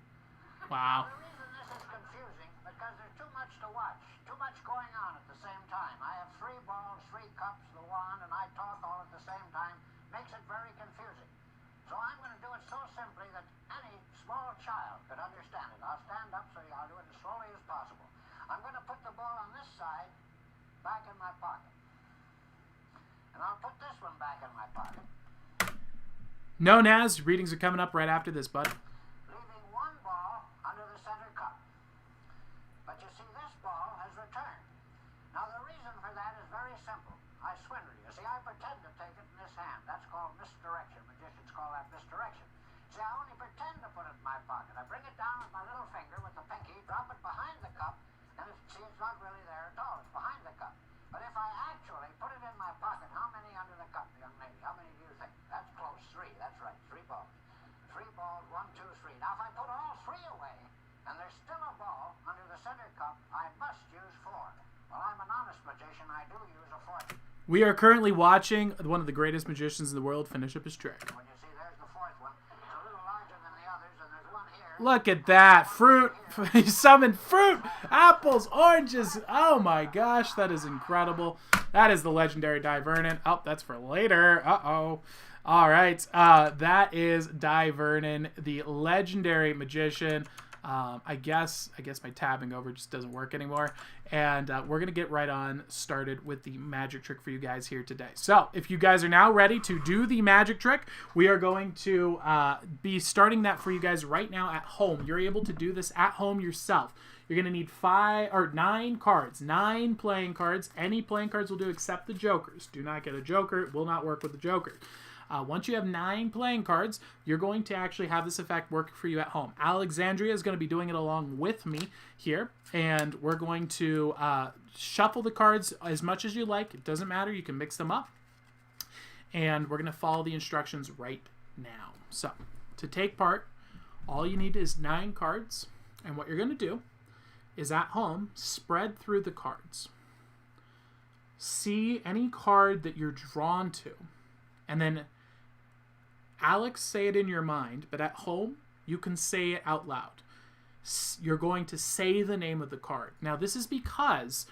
Wow. The reason this is confusing, because there's too much to watch. Too much going on at the same time. I have 3 balls, 3 cups, the wand, and I talk all at the same time. Makes it very confusing. So I'm going to do it so simply that any small child could understand it. I'll stand up so I'll do it as slowly as possible. I'm going to put the ball on this side back in my pocket. And I'll put this one back in my pocket. No, Naz. Readings are coming up right after this, bud. Leaving 1 ball under the center cup. But you see, this ball has returned. Now, the reason for that is very simple. I swindle you. See, I pretend to take it in this hand. That's called misdirection. Magicians call that misdirection. See, I only pretend to put it in my pocket. I bring it down with my little finger with the pinky, drop it behind the cup, and see, it's not really there at all. It's behind the cup. But if I actually put it in my pocket, how many under the cup, young lady? How many do you think? That's close. 3. That's right. 3 balls. 3 balls. 1, 2, 3. Now, if I put all 3 away, and there's still a ball under the center cup, I must use 4. Well, I'm an honest magician. I do use a 4th. We are currently watching one of the greatest magicians in the world finish up his trick. When you see, there's the 4th one. It's a little larger than the others, and there's one here. Look at that. Fruit. He summoned fruit, apples, oranges. Oh my gosh, that is incredible. That is the legendary Di Vernon. Oh, that's for later. Uh-oh. All right. That is Di Vernon, the legendary magician. I guess my tabbing over just doesn't work anymore. And we're going to get right on started with the magic trick for you guys here today. So if you guys are now ready to do the magic trick, we are going to be starting that for you guys right now at home. You're able to do this at home yourself. You're going to need 9 cards, 9 playing cards. Any playing cards will do except the jokers. Do not get a joker. It will not work with the joker. Once you have 9 playing cards, you're going to actually have this effect work for you at home. Alexandria is going to be doing it along with me here, and we're going to shuffle the cards as much as you like. It doesn't matter. You can mix them up, and we're going to follow the instructions right now. So to take part, all you need is 9 cards, and what you're going to do is at home, spread through the cards. See any card that you're drawn to, and then Alex, say it in your mind, but at home, you can say it out loud. You're going to say the name of the card. Now, this is because,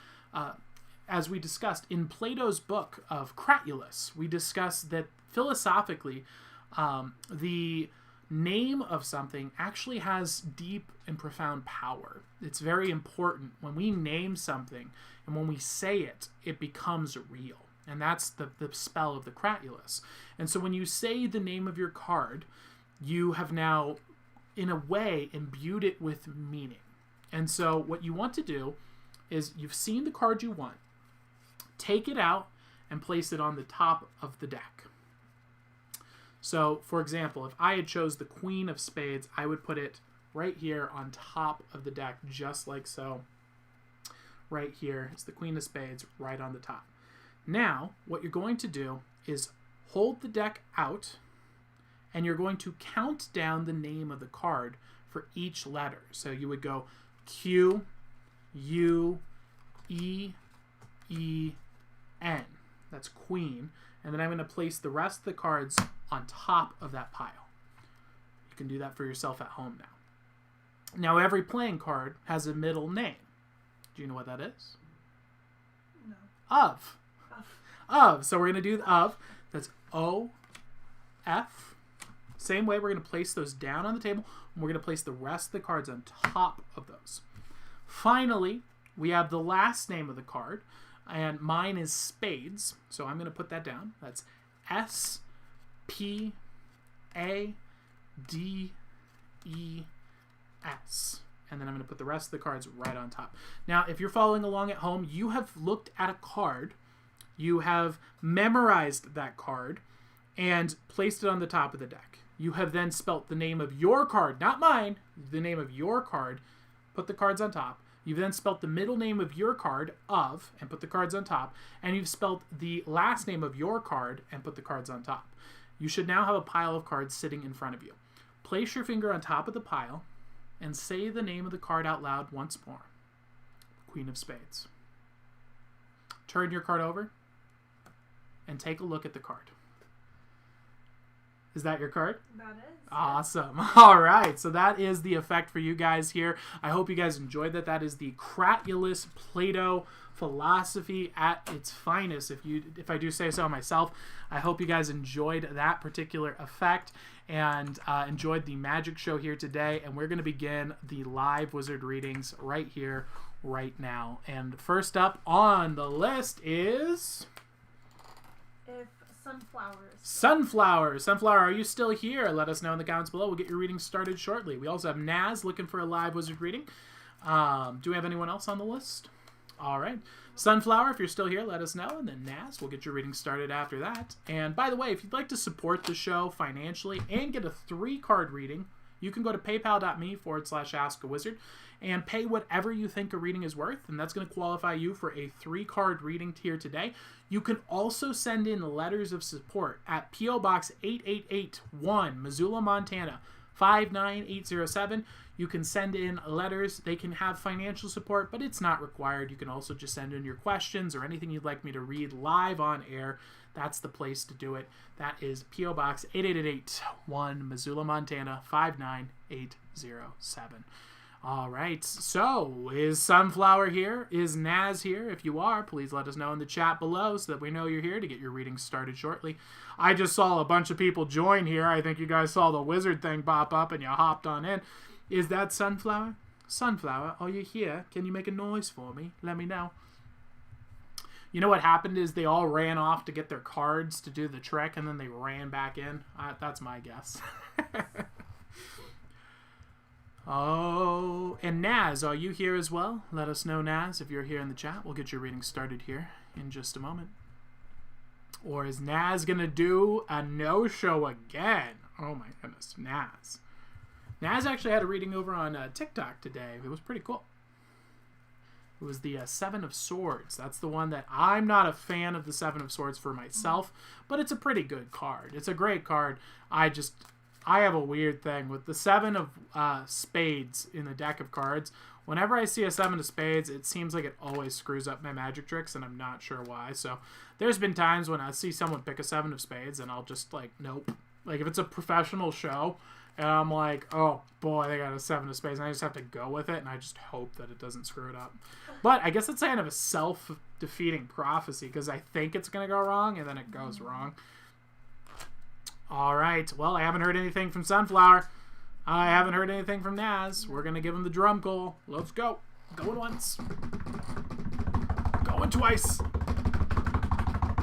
as we discussed in Plato's book of Cratylus, we discussed that philosophically, the name of something actually has deep and profound power. It's very important. When we name something and when we say it, it becomes real. And that's the spell of the Cratylus. And so when you say the name of your card, you have now, in a way, imbued it with meaning. And so what you want to do is you've seen the card you want. Take it out and place it on the top of the deck. So, for example, if I had chose the Queen of Spades, I would put it right here on top of the deck, just like so. Right here is the Queen of Spades right on the top. Now, what you're going to do is hold the deck out, and you're going to count down the name of the card for each letter. So you would go Q, U, E, E, N. That's Queen. And then I'm going to place the rest of the cards on top of that pile. You can do that for yourself at home now. Now, every playing card has a middle name. Do you know what that is? No. Of. So we're going to do the of. That's O, F, Same way, we're going to place those down on the table, and we're going to place the rest of the cards on top of those. Finally, we have the last name of the card, and mine is Spades, so I'm going to put that down. That's S-P-A-D-E-S. And then I'm going to put the rest of the cards right on top. Now, if you're following along at home, you have looked at a card, you have memorized that card, and placed it on the top of the deck. You have then spelt the name of your card, not mine, the name of your card, put the cards on top. You've then spelt the middle name of your card, of, and put the cards on top. And you've spelt the last name of your card and put the cards on top. You should now have a pile of cards sitting in front of you. Place your finger on top of the pile and say the name of the card out loud once more. Queen of Spades. Turn your card over and take a look at the card. Is that your card? That is. Awesome. All right. So that is the effect for you guys here. I hope you guys enjoyed that. That is the Cratulus Plato philosophy at its finest, if I do say so myself. I hope you guys enjoyed that particular effect and enjoyed the magic show here today. And we're going to begin the live wizard readings right here, right now. And first up on the list is... If Sunflower, are you still here? Let us know in the comments below. We'll get your reading started shortly. We also have Naz looking for a live wizard reading. Do we have anyone else on the list? All right. Sunflower, if you're still here, let us know. And then Naz, we'll get your reading started after that. And by the way, if you'd like to support the show financially and get a 3-card reading, you can go to paypal.me/askawizard and pay whatever you think a reading is worth, and that's going to qualify you for a 3-card reading here today. You can also send in letters of support at P.O. Box 8881, Missoula, Montana, 59807. You can send in letters. They can have financial support, but it's not required. You can also just send in your questions or anything you'd like me to read live on air. That's the place to do it. That is P.O. Box 8881, Missoula, Montana, 59807. All right, so is Sunflower here? Is Naz here? If you are, please let us know in the chat below so that we know you're here to get your reading started shortly. I just saw a bunch of people join here. I think you guys saw the wizard thing pop up and you hopped on in. Is that Sunflower? Sunflower, are you here? Can you make a noise for me? Let me know. You know what happened is they all ran off to get their cards to do the trick, and then they ran back in. That's my guess. Oh, and Naz, are you here as well? Let us know, Naz, if you're here in the chat. We'll get your reading started here in just a moment. Or is Naz going to do a no-show again? Oh my goodness, Naz. Naz actually had a reading over on TikTok today. It was pretty cool. It was the Seven of Swords. That's the one that I'm not a fan of the Seven of Swords for myself, but it's a pretty good card. It's a great card. I have a weird thing with the Seven of Spades in the deck of cards. Whenever I see a Seven of Spades, it seems like it always screws up my magic tricks, and I'm not sure why. So there's been times when I see someone pick a Seven of Spades, and I'll just like, nope. Like if it's a professional show, and I'm like, oh boy, they got a Seven of Spades, and I just have to go with it, and I just hope that it doesn't screw it up. But I guess it's kind of a self-defeating prophecy, because I think it's going to go wrong, and then it goes wrong. All right. Well, I haven't heard anything from Sunflower. I haven't heard anything from Naz. We're going to give him the drum call. Let's go. Going once. Going twice.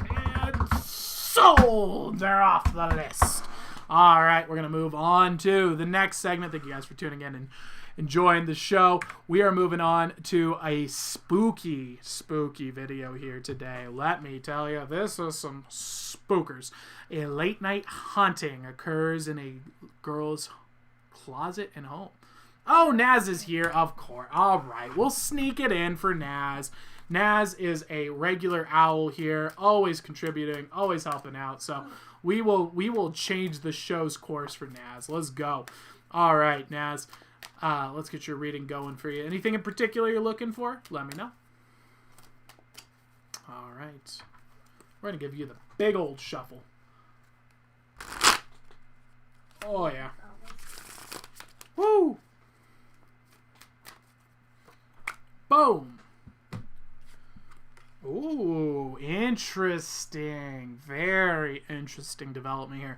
And sold! They're off the list. All right. We're going to move on to the next segment. Thank you guys for tuning in and enjoying the show. We are moving on to a spooky video here today. Let me tell you, this is some spookers. A late night haunting occurs in a girl's closet and home. Oh, Naz is here, of course. All right, we'll sneak it in for Naz. Naz is a regular owl here, always contributing, always helping out. So we will change the show's course for Naz. Let's go. All right, Naz. Let's get your reading going for you. Anything in particular you're looking for? Let me know. All right. We're going to give you the big old shuffle. Oh, yeah. Woo! Boom! Ooh, interesting. Very interesting development here.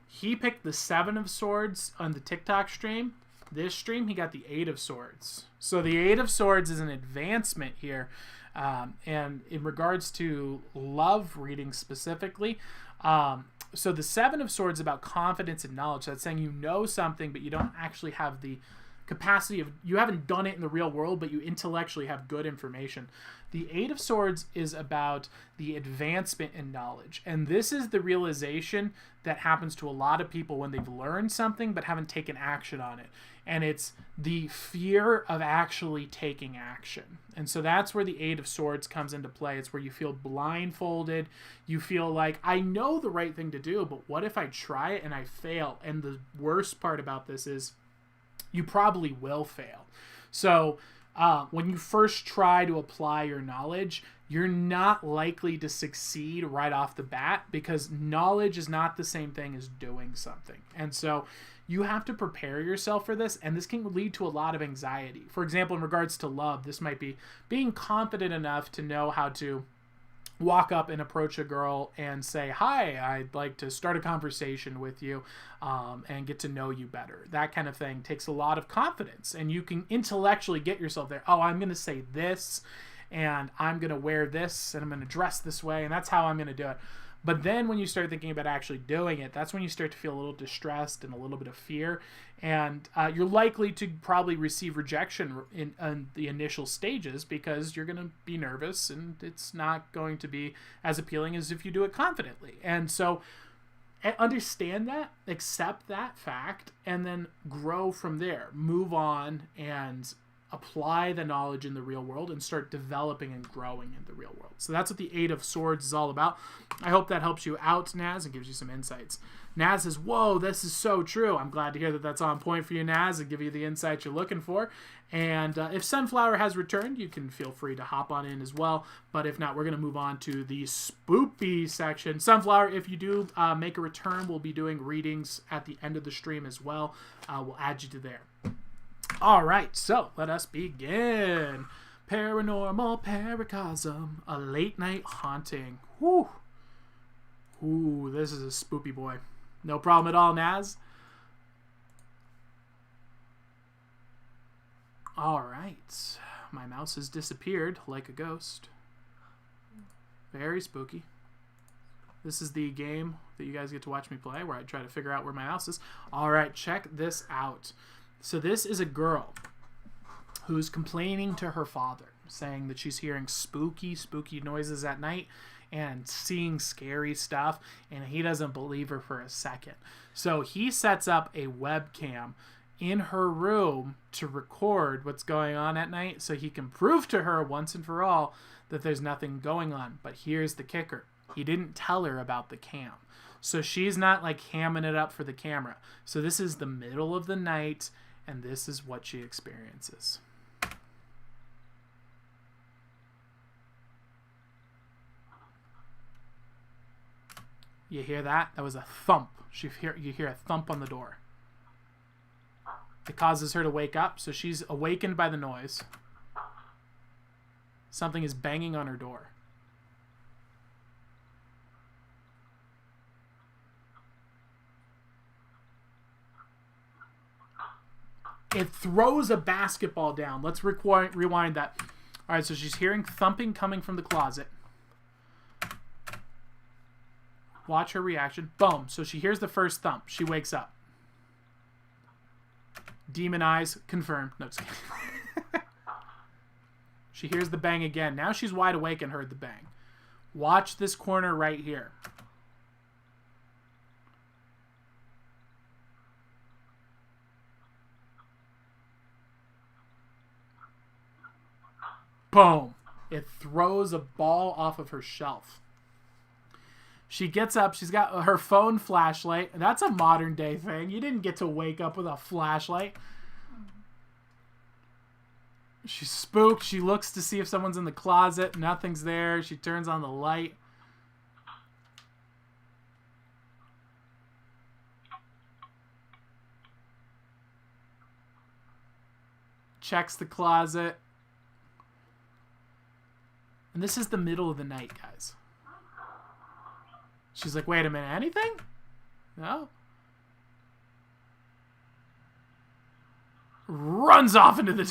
He picked the 7 of Swords on the TikTok stream. This stream, he got the 8 of Swords. So the 8 of Swords is an advancement here. And in regards to love reading specifically, so the 7 of Swords is about confidence and knowledge. That's saying you know something, but you don't actually have the capacity of, you haven't done it in the real world, but you intellectually have good information. The 8 of Swords is about the advancement in knowledge. And this is the realization that happens to a lot of people when they've learned something but haven't taken action on it. And it's the fear of actually taking action. And so that's where the 8 of Swords comes into play. It's where you feel blindfolded. You feel like, I know the right thing to do, but what if I try it and I fail? And the worst part about this is you probably will fail. So when you first try to apply your knowledge, you're not likely to succeed right off the bat, because knowledge is not the same thing as doing something. And so you have to prepare yourself for this, and this can lead to a lot of anxiety. For example, in regards to love, this might be being confident enough to know how to walk up and approach a girl and say, hi, I'd like to start a conversation with you and get to know you better. That kind of thing takes a lot of confidence, and you can intellectually get yourself there. Oh, I'm going to say this, and I'm going to wear this, and I'm going to dress this way, and that's how I'm going to do it. But then when you start thinking about actually doing it, that's when you start to feel a little distressed and a little bit of fear. And you're likely to probably receive rejection in the initial stages, because you're going to be nervous and it's not going to be as appealing as if you do it confidently. And so understand that, accept that fact, and then grow from there. Move on and apply the knowledge in the real world and start developing and growing in the real world. So that's what the 8 of Swords is all about. I hope that helps you out, Naz, and gives you some insights. Naz says, whoa, this is so true. I'm glad to hear that that's on point for you, Naz, and give you the insight you're looking for. And if Sunflower has returned, you can feel free to hop on in as well. But if not, we're going to move on to the spoopy section. Sunflower, if you do make a return, we'll be doing readings at the end of the stream as well. We'll add you to there. All right, so let us begin. Paranormal Paracosm, a late night haunting. Whew. Ooh, this is a spoopy boy. No problem at all, Naz. All right, my mouse has disappeared like a ghost. Very spooky. This is the game that you guys get to watch me play, where I try to figure out where my mouse is. All right, check this out. So this is a girl who's complaining to her father, saying that she's hearing spooky noises at night and seeing scary stuff, and he doesn't believe her for a second. So he sets up a webcam in her room to record what's going on at night, so he can prove to her once and for all that there's nothing going on. But here's the kicker. He didn't tell her about the cam. So she's not like hamming it up for the camera. So this is the middle of the night, and this is what she experiences. You hear that? That was a thump. You hear a thump on the door. It causes her to wake up, so she's awakened by the noise. Something is banging on her door. It throws a basketball down. Let's rewind that. All right, so she's hearing thumping coming from the closet. Watch her reaction. Boom. So she hears the first thump. She wakes up. Demon eyes. Confirmed. No, just kidding. She hears the bang again. Now she's wide awake and heard the bang. Watch this corner right here. Boom. It throws a ball off of her shelf. She gets up. She's got her phone flashlight. That's a modern day thing. You didn't get to wake up with a flashlight. She's spooked. She looks to see if someone's in the closet. Nothing's there. She turns on the light. Checks the closet. And this is the middle of the night, guys. She's like, wait a minute, anything? No? runs off into the...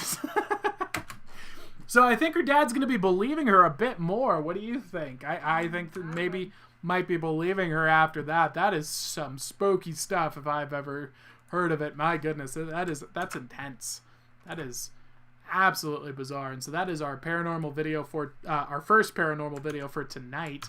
So I think her dad's going to be believing her a bit more. What do you think? I think that maybe might be believing her after that. That is some spooky stuff if I've ever heard of it. My goodness, that's intense. That is absolutely bizarre. And so that is our paranormal video for our first paranormal video for tonight,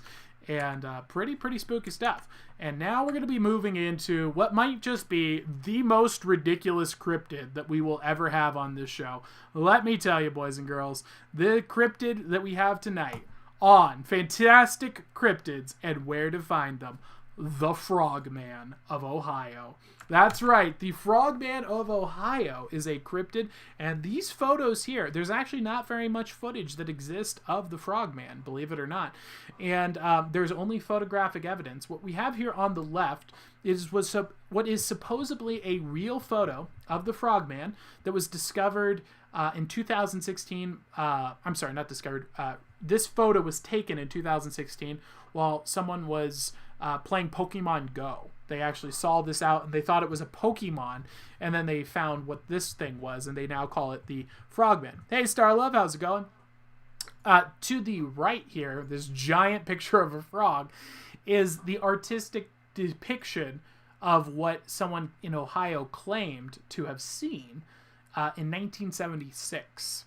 and pretty spooky stuff. And now we're going to be moving into what might just be the most ridiculous cryptid that we will ever have on this show. Let me tell you, boys and girls, the cryptid that we have tonight on Fantastic Cryptids and Where to Find Them, the Frogman of Ohio. That's right, the Frogman of Ohio is a cryptid, and these photos here, there's actually not very much footage that exists of the Frogman, believe it or not, and there's only photographic evidence. What we have here on the left is what is supposedly a real photo of the Frogman that was discovered in 2016. I'm sorry, not discovered. This photo was taken in 2016 while someone was playing Pokemon Go. They actually saw this out and they thought it was a Pokemon, and then they found what this thing was, and they now call it the Frogman. Hey, Starlove, how's it going? To the right here, this giant picture of a frog is the artistic depiction of what someone in Ohio claimed to have seen in 1976.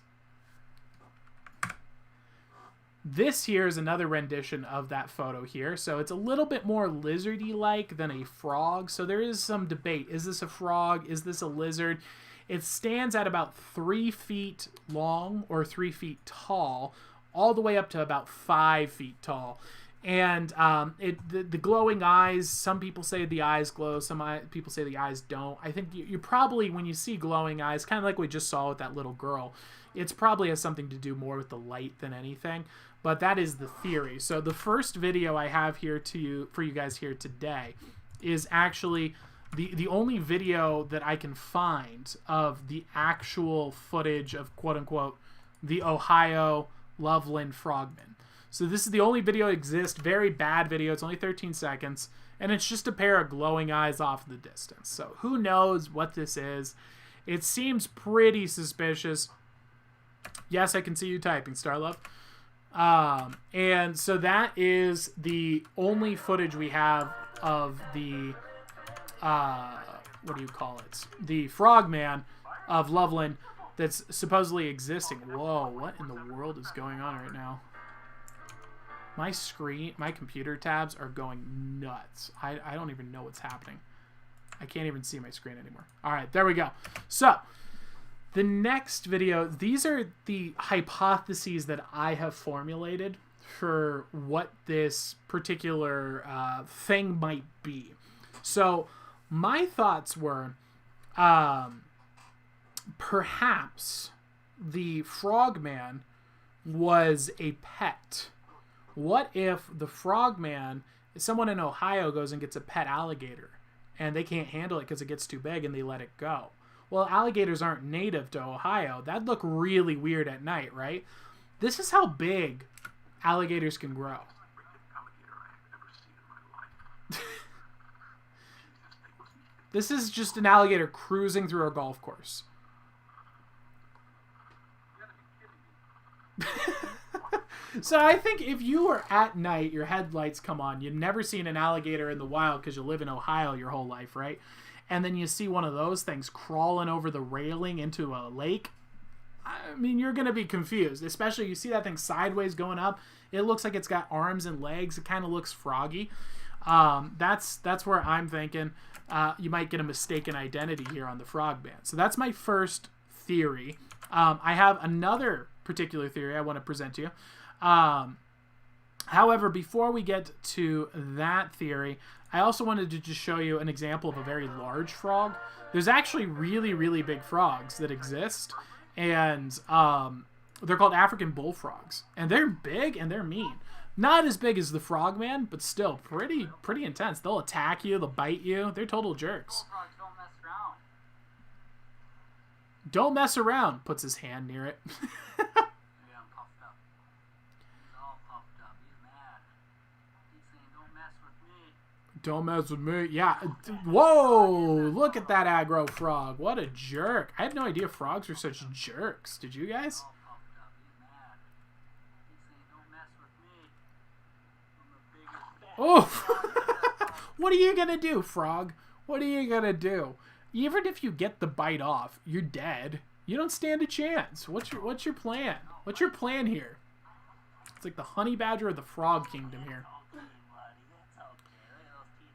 This here is another rendition of that photo here. So it's a little bit more lizardy-like than a frog. So there is some debate. Is this a frog? Is this a lizard? It stands at about 3 feet long or 3 feet tall, all the way up to about 5 feet tall. And the glowing eyes, some people say the eyes glow, some people say the eyes don't. I think you probably, when you see glowing eyes, kind of like we just saw with that little girl, it's probably has something to do more with the light than anything. But that is the theory. So the first video I have here for you guys here today is actually the only video that I can find of the actual footage of, quote-unquote, the Ohio Loveland Frogman. So this is the only video that exists. Very bad video. It's only 13 seconds. And it's just a pair of glowing eyes off in the distance. So who knows what this is. It seems pretty suspicious. Yes, I can see you typing, Starlove. And so that is the only footage we have of the, what do you call it? The Frogman of Loveland that's supposedly existing. Whoa, what in the world is going on right now? My screen, my computer tabs are going nuts. I don't even know what's happening. I can't even see my screen anymore. All right, there we go. So the next video, these are the hypotheses that I have formulated for what this particular thing might be. So my thoughts were, perhaps the Frogman was a pet. What if the Frogman, someone in Ohio goes and gets a pet alligator and they can't handle it because it gets too big and they let it go? Well, alligators aren't native to Ohio. That'd look really weird at night, right? This is how big alligators can grow. This is just an alligator cruising through a golf course. So I think if you are at night, your headlights come on, you've never seen an alligator in the wild because you live in Ohio your whole life, right? And then you see one of those things crawling over the railing into a lake. I mean, you're going to be confused, especially you see that thing sideways going up. It looks like it's got arms and legs. It kind of looks froggy. That's where I'm thinking you might get a mistaken identity here on the Frogman. So that's my first theory. I have another particular theory I want to present to you. However, before we get to that theory, I also wanted to just show you an example of a very large frog. There's actually really, really big frogs that exist, and they're called African bullfrogs. And they're big and they're mean. Not as big as the Frogman, but still pretty intense. They'll attack you, they'll bite you. They're total jerks. Bullfrogs don't mess around. Don't mess around, puts his hand near it. Yeah, I'm puffed up. He's all puffed up. He's mad. He's saying, don't mess with me. Don't mess with me. Yeah. Whoa! Look at that aggro frog. What a jerk. I had no idea frogs were such jerks. Did you guys? Oh! What are you gonna do, frog? What are you gonna do? Even if you get the bite off, you're dead. You don't stand a chance. What's your plan? What's your plan here? It's like the honey badger of the frog kingdom here.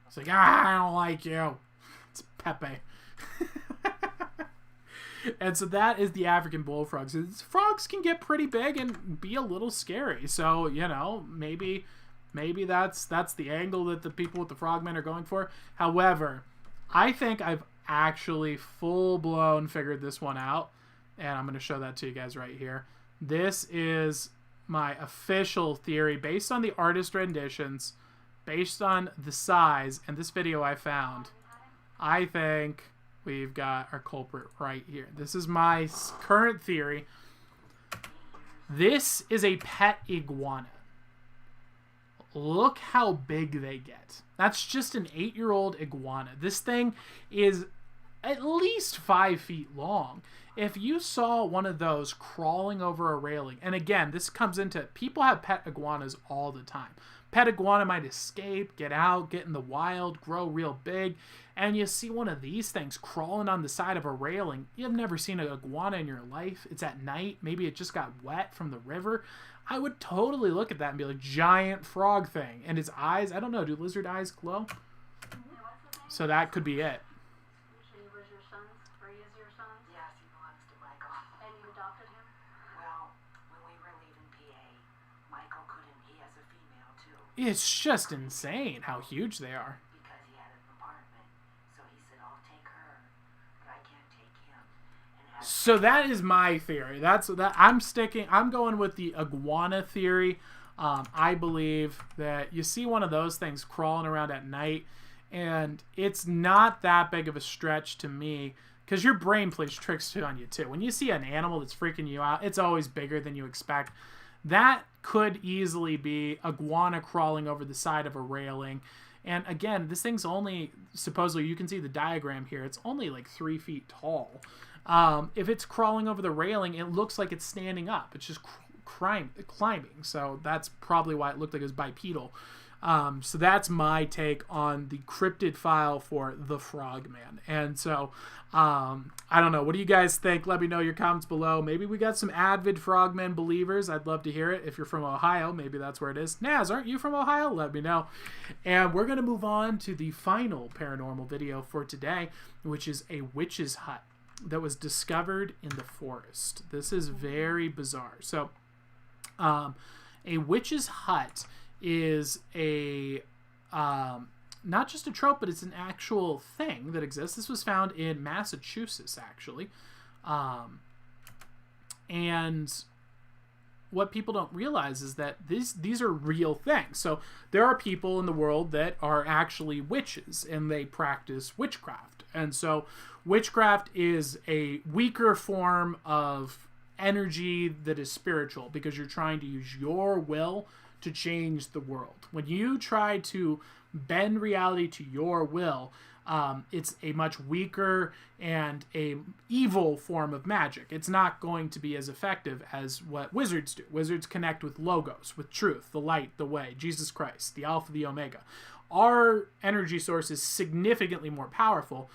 It's like, I don't like you. It's Pepe. And so that is the African bullfrogs. Frogs can get pretty big and be a little scary. So, you know, maybe that's the angle that the people with the frogmen are going for. However, I think I've actually full-blown figured this one out. And I'm going to show that to you guys right here. This is my official theory based on the artist renditions, based on the size, and this video I found. I think we've got our culprit right here. This is my current theory. This is a pet iguana. Look how big they get. That's just an 8-year-old iguana. This thing is at least 5 feet long. If you saw one of those crawling over a railing, and again, this comes into, people have pet iguanas all the time. Pet iguana might escape, get out, get in the wild, grow real big, and you see one of these things crawling on the side of a railing. You've never seen an iguana in your life. It's at night. Maybe it just got wet from the river. I would totally look at that and be like, giant frog thing. And its eyes, I don't know, do lizard eyes glow? So that could be it. It's just insane how huge they are. Because he had an apartment, so he said, I'll take her, but I can't take him. So that is my theory. I'm going with the iguana theory. I believe that you see one of those things crawling around at night, and it's not that big of a stretch to me, because your brain plays tricks on you too. When you see an animal that's freaking you out, it's always bigger than you expect. That could easily be iguana crawling over the side of a railing. And again, this thing's only, supposedly, you can see the diagram here, it's only like 3 feet tall. If it's crawling over the railing, it looks like it's standing up. It's just climbing. So that's probably why it looked like it was bipedal. So that's my take on the cryptid file for the Frogman. And so, I don't know. What do you guys think? Let me know your comments below. Maybe we got some avid Frogman believers. I'd love to hear it. If you're from Ohio, maybe that's where it is. Naz, aren't you from Ohio? Let me know. And we're going to move on to the final paranormal video for today, which is a witch's hut that was discovered in the forest. This is very bizarre. So, a witch's hut is a not just a trope, but it's an actual thing that exists. This was found in Massachusetts, actually. And what people don't realize is that these are real things. So there are people in the world that are actually witches, and they practice witchcraft. And so witchcraft is a weaker form of energy that is spiritual, because you're trying to use your will to change the world. When you try to bend reality to your will, it's a much weaker and a evil form of magic. It's not going to be as effective as what wizards do. Wizards connect with logos, with truth, the light, the way, Jesus Christ, the Alpha, the Omega. Our energy source is significantly more powerful,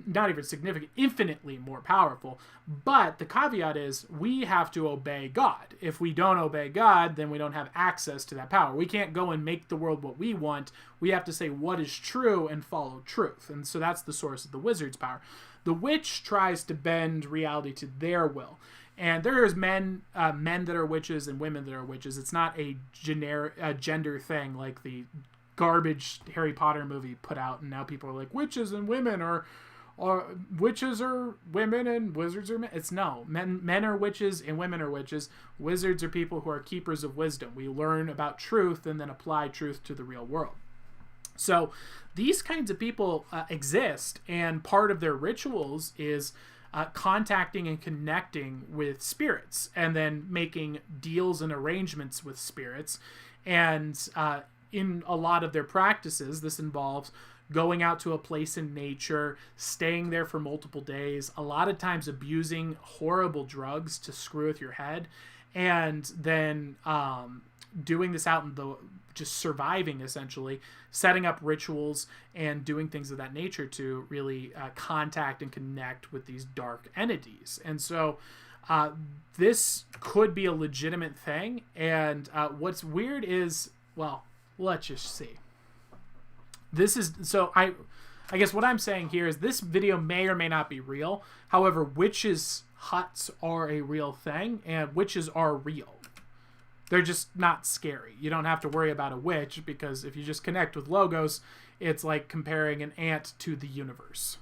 not even significant, infinitely more powerful. But the caveat is we have to obey God. If we don't obey God, then we don't have access to that power. We can't go and make the world what we want. We have to say what is true and follow truth. And so that's the source of the wizard's power. The witch tries to bend reality to their will. And there's men that are witches and women that are witches. It's not a gender thing like the garbage Harry Potter movie put out, and now people are like, witches and women or witches are women and wizards are men. It's no. Men are witches and women are witches. Wizards are people who are keepers of wisdom. We learn about truth and then apply truth to the real world. So these kinds of people exist, and part of their rituals is contacting and connecting with spirits, and then making deals and arrangements with spirits. And in a lot of their practices, this involves going out to a place in nature, staying there for multiple days, a lot of times abusing horrible drugs to screw with your head, and then doing this out in the just surviving, essentially, setting up rituals and doing things of that nature to really contact and connect with these dark entities. And so this could be a legitimate thing. And what's weird is, well, let's just see. This is, so I guess what I'm saying here is this video may or may not be real. However, witches' huts are a real thing, and witches are real. They're just not scary. You don't have to worry about a witch, because if you just connect with logos, it's like comparing an ant to the universe.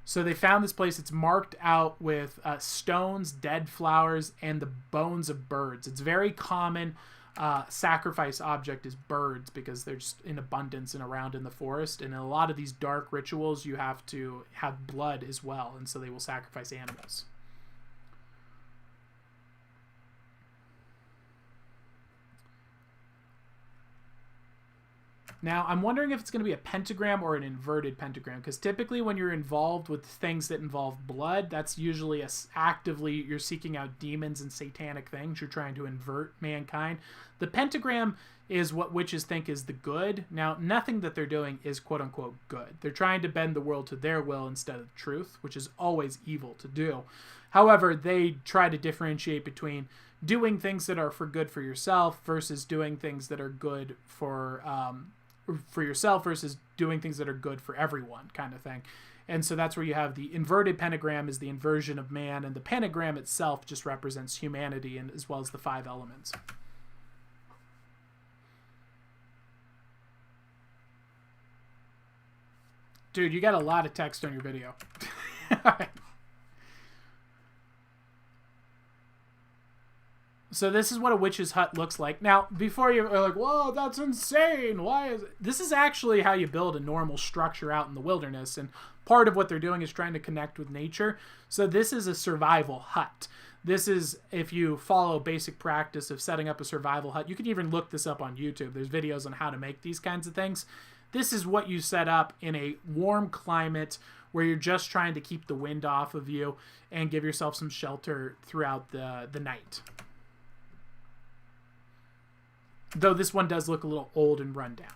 So they found this place. It's marked out with stones, dead flowers, and the bones of birds. It's very common. Sacrifice object is birds, because they're just in abundance and around in the forest. And in a lot of these dark rituals, you have to have blood as well, and so they will sacrifice animals. Now, I'm wondering if it's going to be a pentagram or an inverted pentagram, because typically when you're involved with things that involve blood, that's usually actively you're seeking out demons and satanic things. You're trying to invert mankind. The pentagram is what witches think is the good. Now, nothing that they're doing is quote-unquote good. They're trying to bend the world to their will instead of truth, which is always evil to do. However, they try to differentiate between doing things that are for good for yourself versus doing things that are good for yourself versus doing things that are good for everyone, kind of thing. And so that's where you have the inverted pentagram is the inversion of man, and the pentagram itself just represents humanity, and as well as the 5 elements. Dude, you got a lot of text on your video. All right. So this is what a witch's hut looks like. Now, before you're like, whoa, that's insane. Why is it? This is actually how you build a normal structure out in the wilderness. And part of what they're doing is trying to connect with nature. So this is a survival hut. This is, if you follow basic practice of setting up a survival hut, you can even look this up on YouTube. There's videos on how to make these kinds of things. This is what you set up in a warm climate where you're just trying to keep the wind off of you and give yourself some shelter throughout the night. Though this one does look a little old and run down.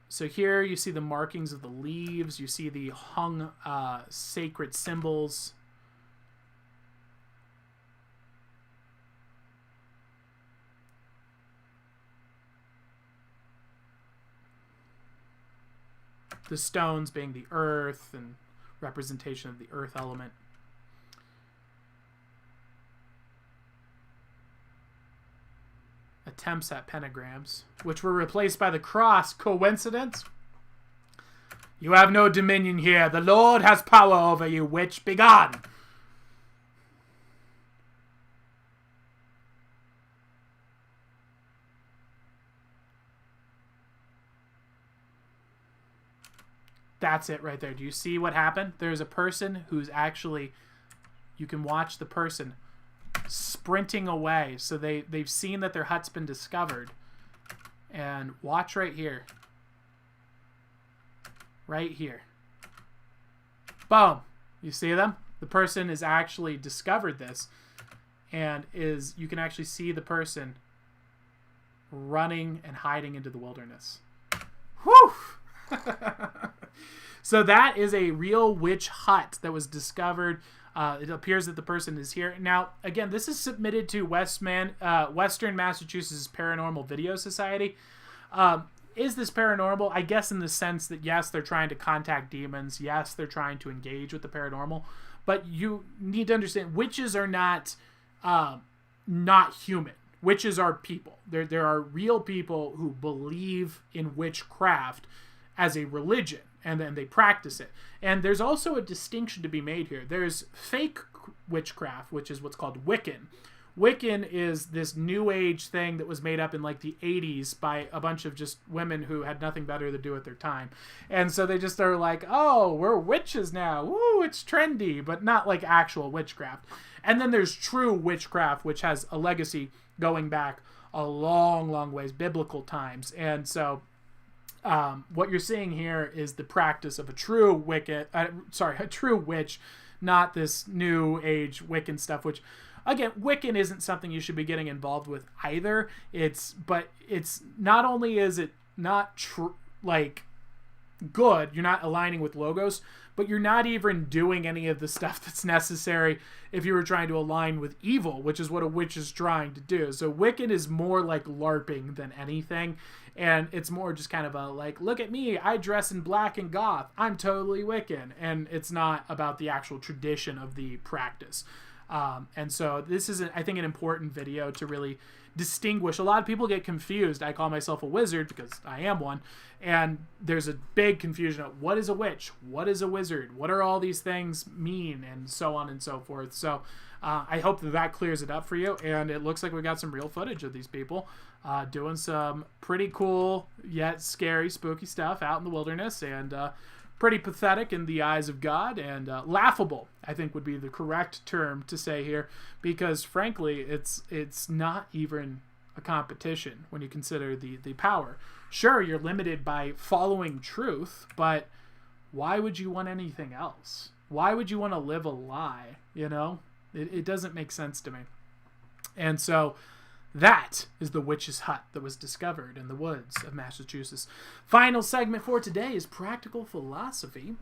So here you see the markings of the leaves. You see the hung sacred symbols. The stones being the earth and representation of the earth element. Attempts at pentagrams, which were replaced by the cross. Coincidence? You have no dominion here. The Lord has power over you, witch. Begone! That's it right there. Do you see what happened? There's a person who's actually... You can watch the person sprinting away. So they've seen that their hut's been discovered. And watch right here. Right here. Boom. You see them? The person has actually discovered this. And you can actually see the person running and hiding into the wilderness. Whew! So that is a real witch hut that was discovered. It appears that the person is here. Now, again, this is submitted to Western Massachusetts Paranormal Video Society. Is this paranormal? I guess in the sense that, yes, they're trying to contact demons. Yes, they're trying to engage with the paranormal. But you need to understand, witches are not human. Witches are people. There are real people who believe in witchcraft as a religion, and then they practice it. And there's also a distinction to be made here. There's fake witchcraft, which is what's called Wiccan, Wiccan is this new age thing that was made up in like the 80s by a bunch of just women who had nothing better to do with their time. And so they just are like, oh, we're witches now. Woo, it's trendy, but not like actual witchcraft. And then there's true witchcraft, which has a legacy going back a long, long ways, biblical times. And so what you're seeing here is the practice of a true a true witch, not this new age Wiccan stuff, which, again, Wiccan isn't something you should be getting involved with either. But it's not only is it not good, you're not aligning with logos, but you're not even doing any of the stuff that's necessary if you were trying to align with evil, which is what a witch is trying to do. So Wiccan is more like LARPing than anything, and it's more just kind of a like, look at me, I dress in black and goth, I'm totally Wiccan, and it's not about the actual tradition of the practice. And so this is, I think, an important video to really distinguish. A lot of people get confused. I call myself a wizard because I am one. And there's a big confusion of what is a witch? What is a wizard? What are all these things mean? And so on and so forth. So I hope that clears it up for you. And it looks like we got some real footage of these people doing some pretty cool yet scary, spooky stuff out in the wilderness. And pretty pathetic in the eyes of God, and laughable, I think, would be the correct term to say here, because frankly it's not even a competition when you consider the power. Sure, you're limited by following truth, but why would you want anything else? Why would you want to live a lie? It doesn't make sense to me. And so that is the witch's hut that was discovered in the woods of Massachusetts. Final segment for today is practical philosophy.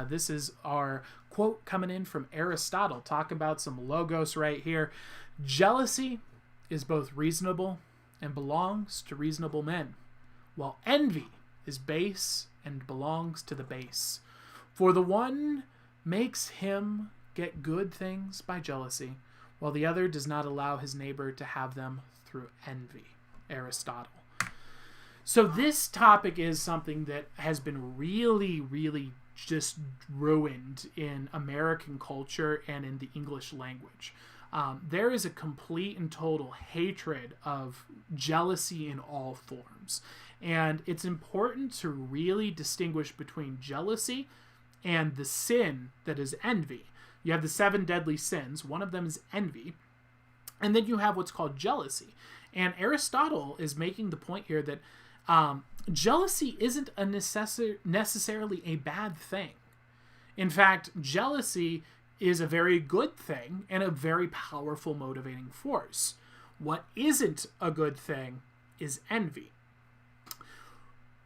This is our quote coming in from Aristotle. Talk about some logos right here. Jealousy is both reasonable and belongs to reasonable men, while envy is base and belongs to the base. For the one makes him get good things by jealousy, while the other does not allow his neighbor to have them through envy. Aristotle. So this topic is something that has been really, really just ruined in American culture and in the English language. There is a complete and total hatred of jealousy in all forms. And it's important to really distinguish between jealousy and the sin that is envy. You have the 7 deadly sins. One of them is envy. And then you have what's called jealousy. And Aristotle is making the point here that jealousy isn't necessarily a bad thing. In fact, jealousy is a very good thing and a very powerful motivating force. What isn't a good thing is envy.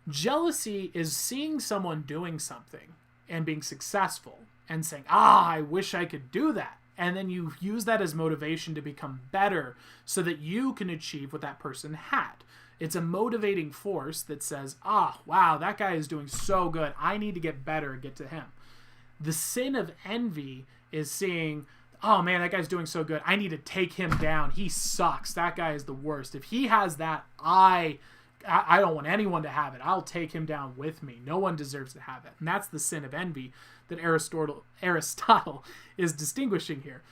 Jealousy is seeing someone doing something and being successful and saying, I wish I could do that. And then you use that as motivation to become better so that you can achieve what that person had. It's a motivating force that says, wow, that guy is doing so good. I need to get better and get to him. The sin of envy is seeing, oh man, that guy's doing so good. I need to take him down. He sucks. That guy is the worst. If he has that, I don't want anyone to have it. I'll take him down with me. No one deserves to have it. And that's the sin of envy that Aristotle is distinguishing here.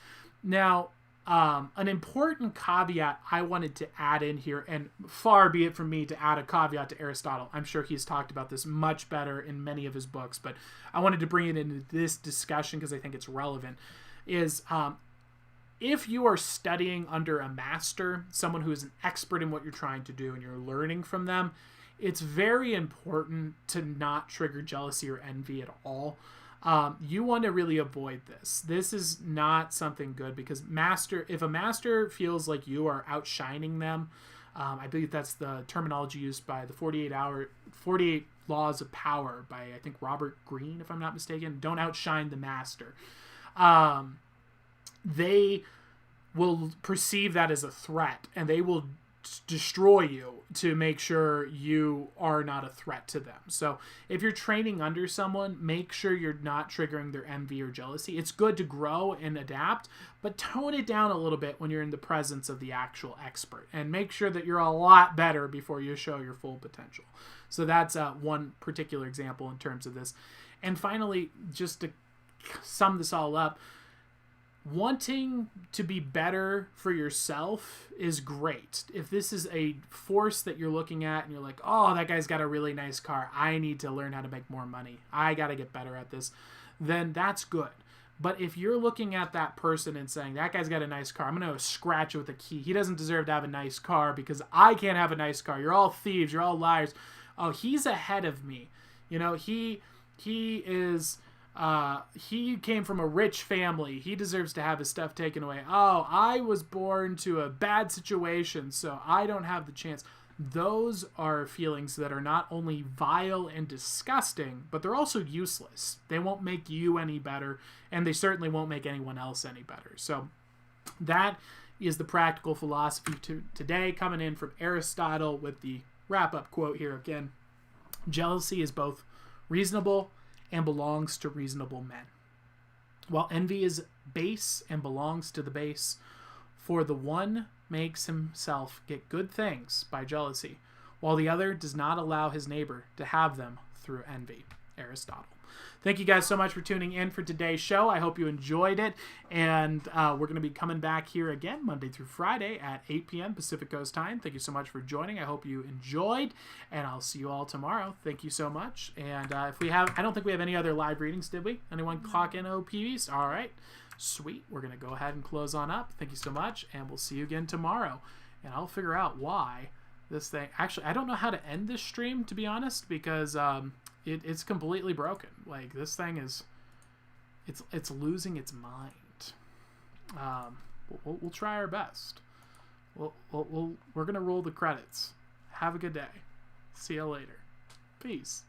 Now, an important caveat I wanted to add in here, and far be it from me to add a caveat to Aristotle. I'm sure he's talked about this much better in many of his books, but I wanted to bring it into this discussion because I think it's relevant, is if you are studying under a master, someone who is an expert in what you're trying to do and you're learning from them, it's very important to not trigger jealousy or envy at all. You want to really avoid this. This is not something good because if a master feels like you are outshining them, I believe that's the terminology used by the 48 Laws of Power by, I think, Robert Greene, if I'm not mistaken. Don't outshine the master. They will perceive that as a threat, and they will destroy you to make sure you are not a threat to them. So if you're training under someone, make sure you're not triggering their envy or jealousy. It's good to grow and adapt, but tone it down a little bit when you're in the presence of the actual expert, and make sure that you're a lot better before you show your full potential. So that's one particular example in terms of this. And finally, just to sum this all up, wanting to be better for yourself is great. If this is a force that you're looking at and you're like, oh, that guy's got a really nice car, I need to learn how to make more money, I got to get better at this, then that's good. But if you're looking at that person and saying, that guy's got a nice car, I'm going to scratch it with a key, he doesn't deserve to have a nice car because I can't have a nice car, you're all thieves, you're all liars, oh, he's ahead of me, you know, he is... he came from a rich family. He deserves to have his stuff taken away. Oh, I was born to a bad situation, so I don't have the chance. Those are feelings that are not only vile and disgusting, but they're also useless. They won't make you any better, and they certainly won't make anyone else any better. So that is the practical philosophy today, coming in from Aristotle with the wrap-up quote here again. Jealousy is both reasonable and belongs to reasonable men, while envy is base and belongs to the base. For the one makes himself get good things by jealousy, while the other does not allow his neighbor to have them through envy. Aristotle. Thank you guys so much for tuning in for today's show. I hope you enjoyed it, and we're going to be coming back here again Monday through Friday at 8 p.m. Pacific Coast time. Thank you so much for joining. I hope you enjoyed, and I'll see you all tomorrow. Thank you so much. And if we have, I don't think we have any other live readings, did we? Anyone clock in OPVs? All right. Sweet. We're going to go ahead and close on up. Thank you so much, and we'll see you again tomorrow. And I'll figure out why this thing... Actually, I don't know how to end this stream, to be honest, because... It's completely broken. Like, this thing is, it's losing its mind. We'll try our best. We're gonna roll the credits. Have a good day. See you later. Peace.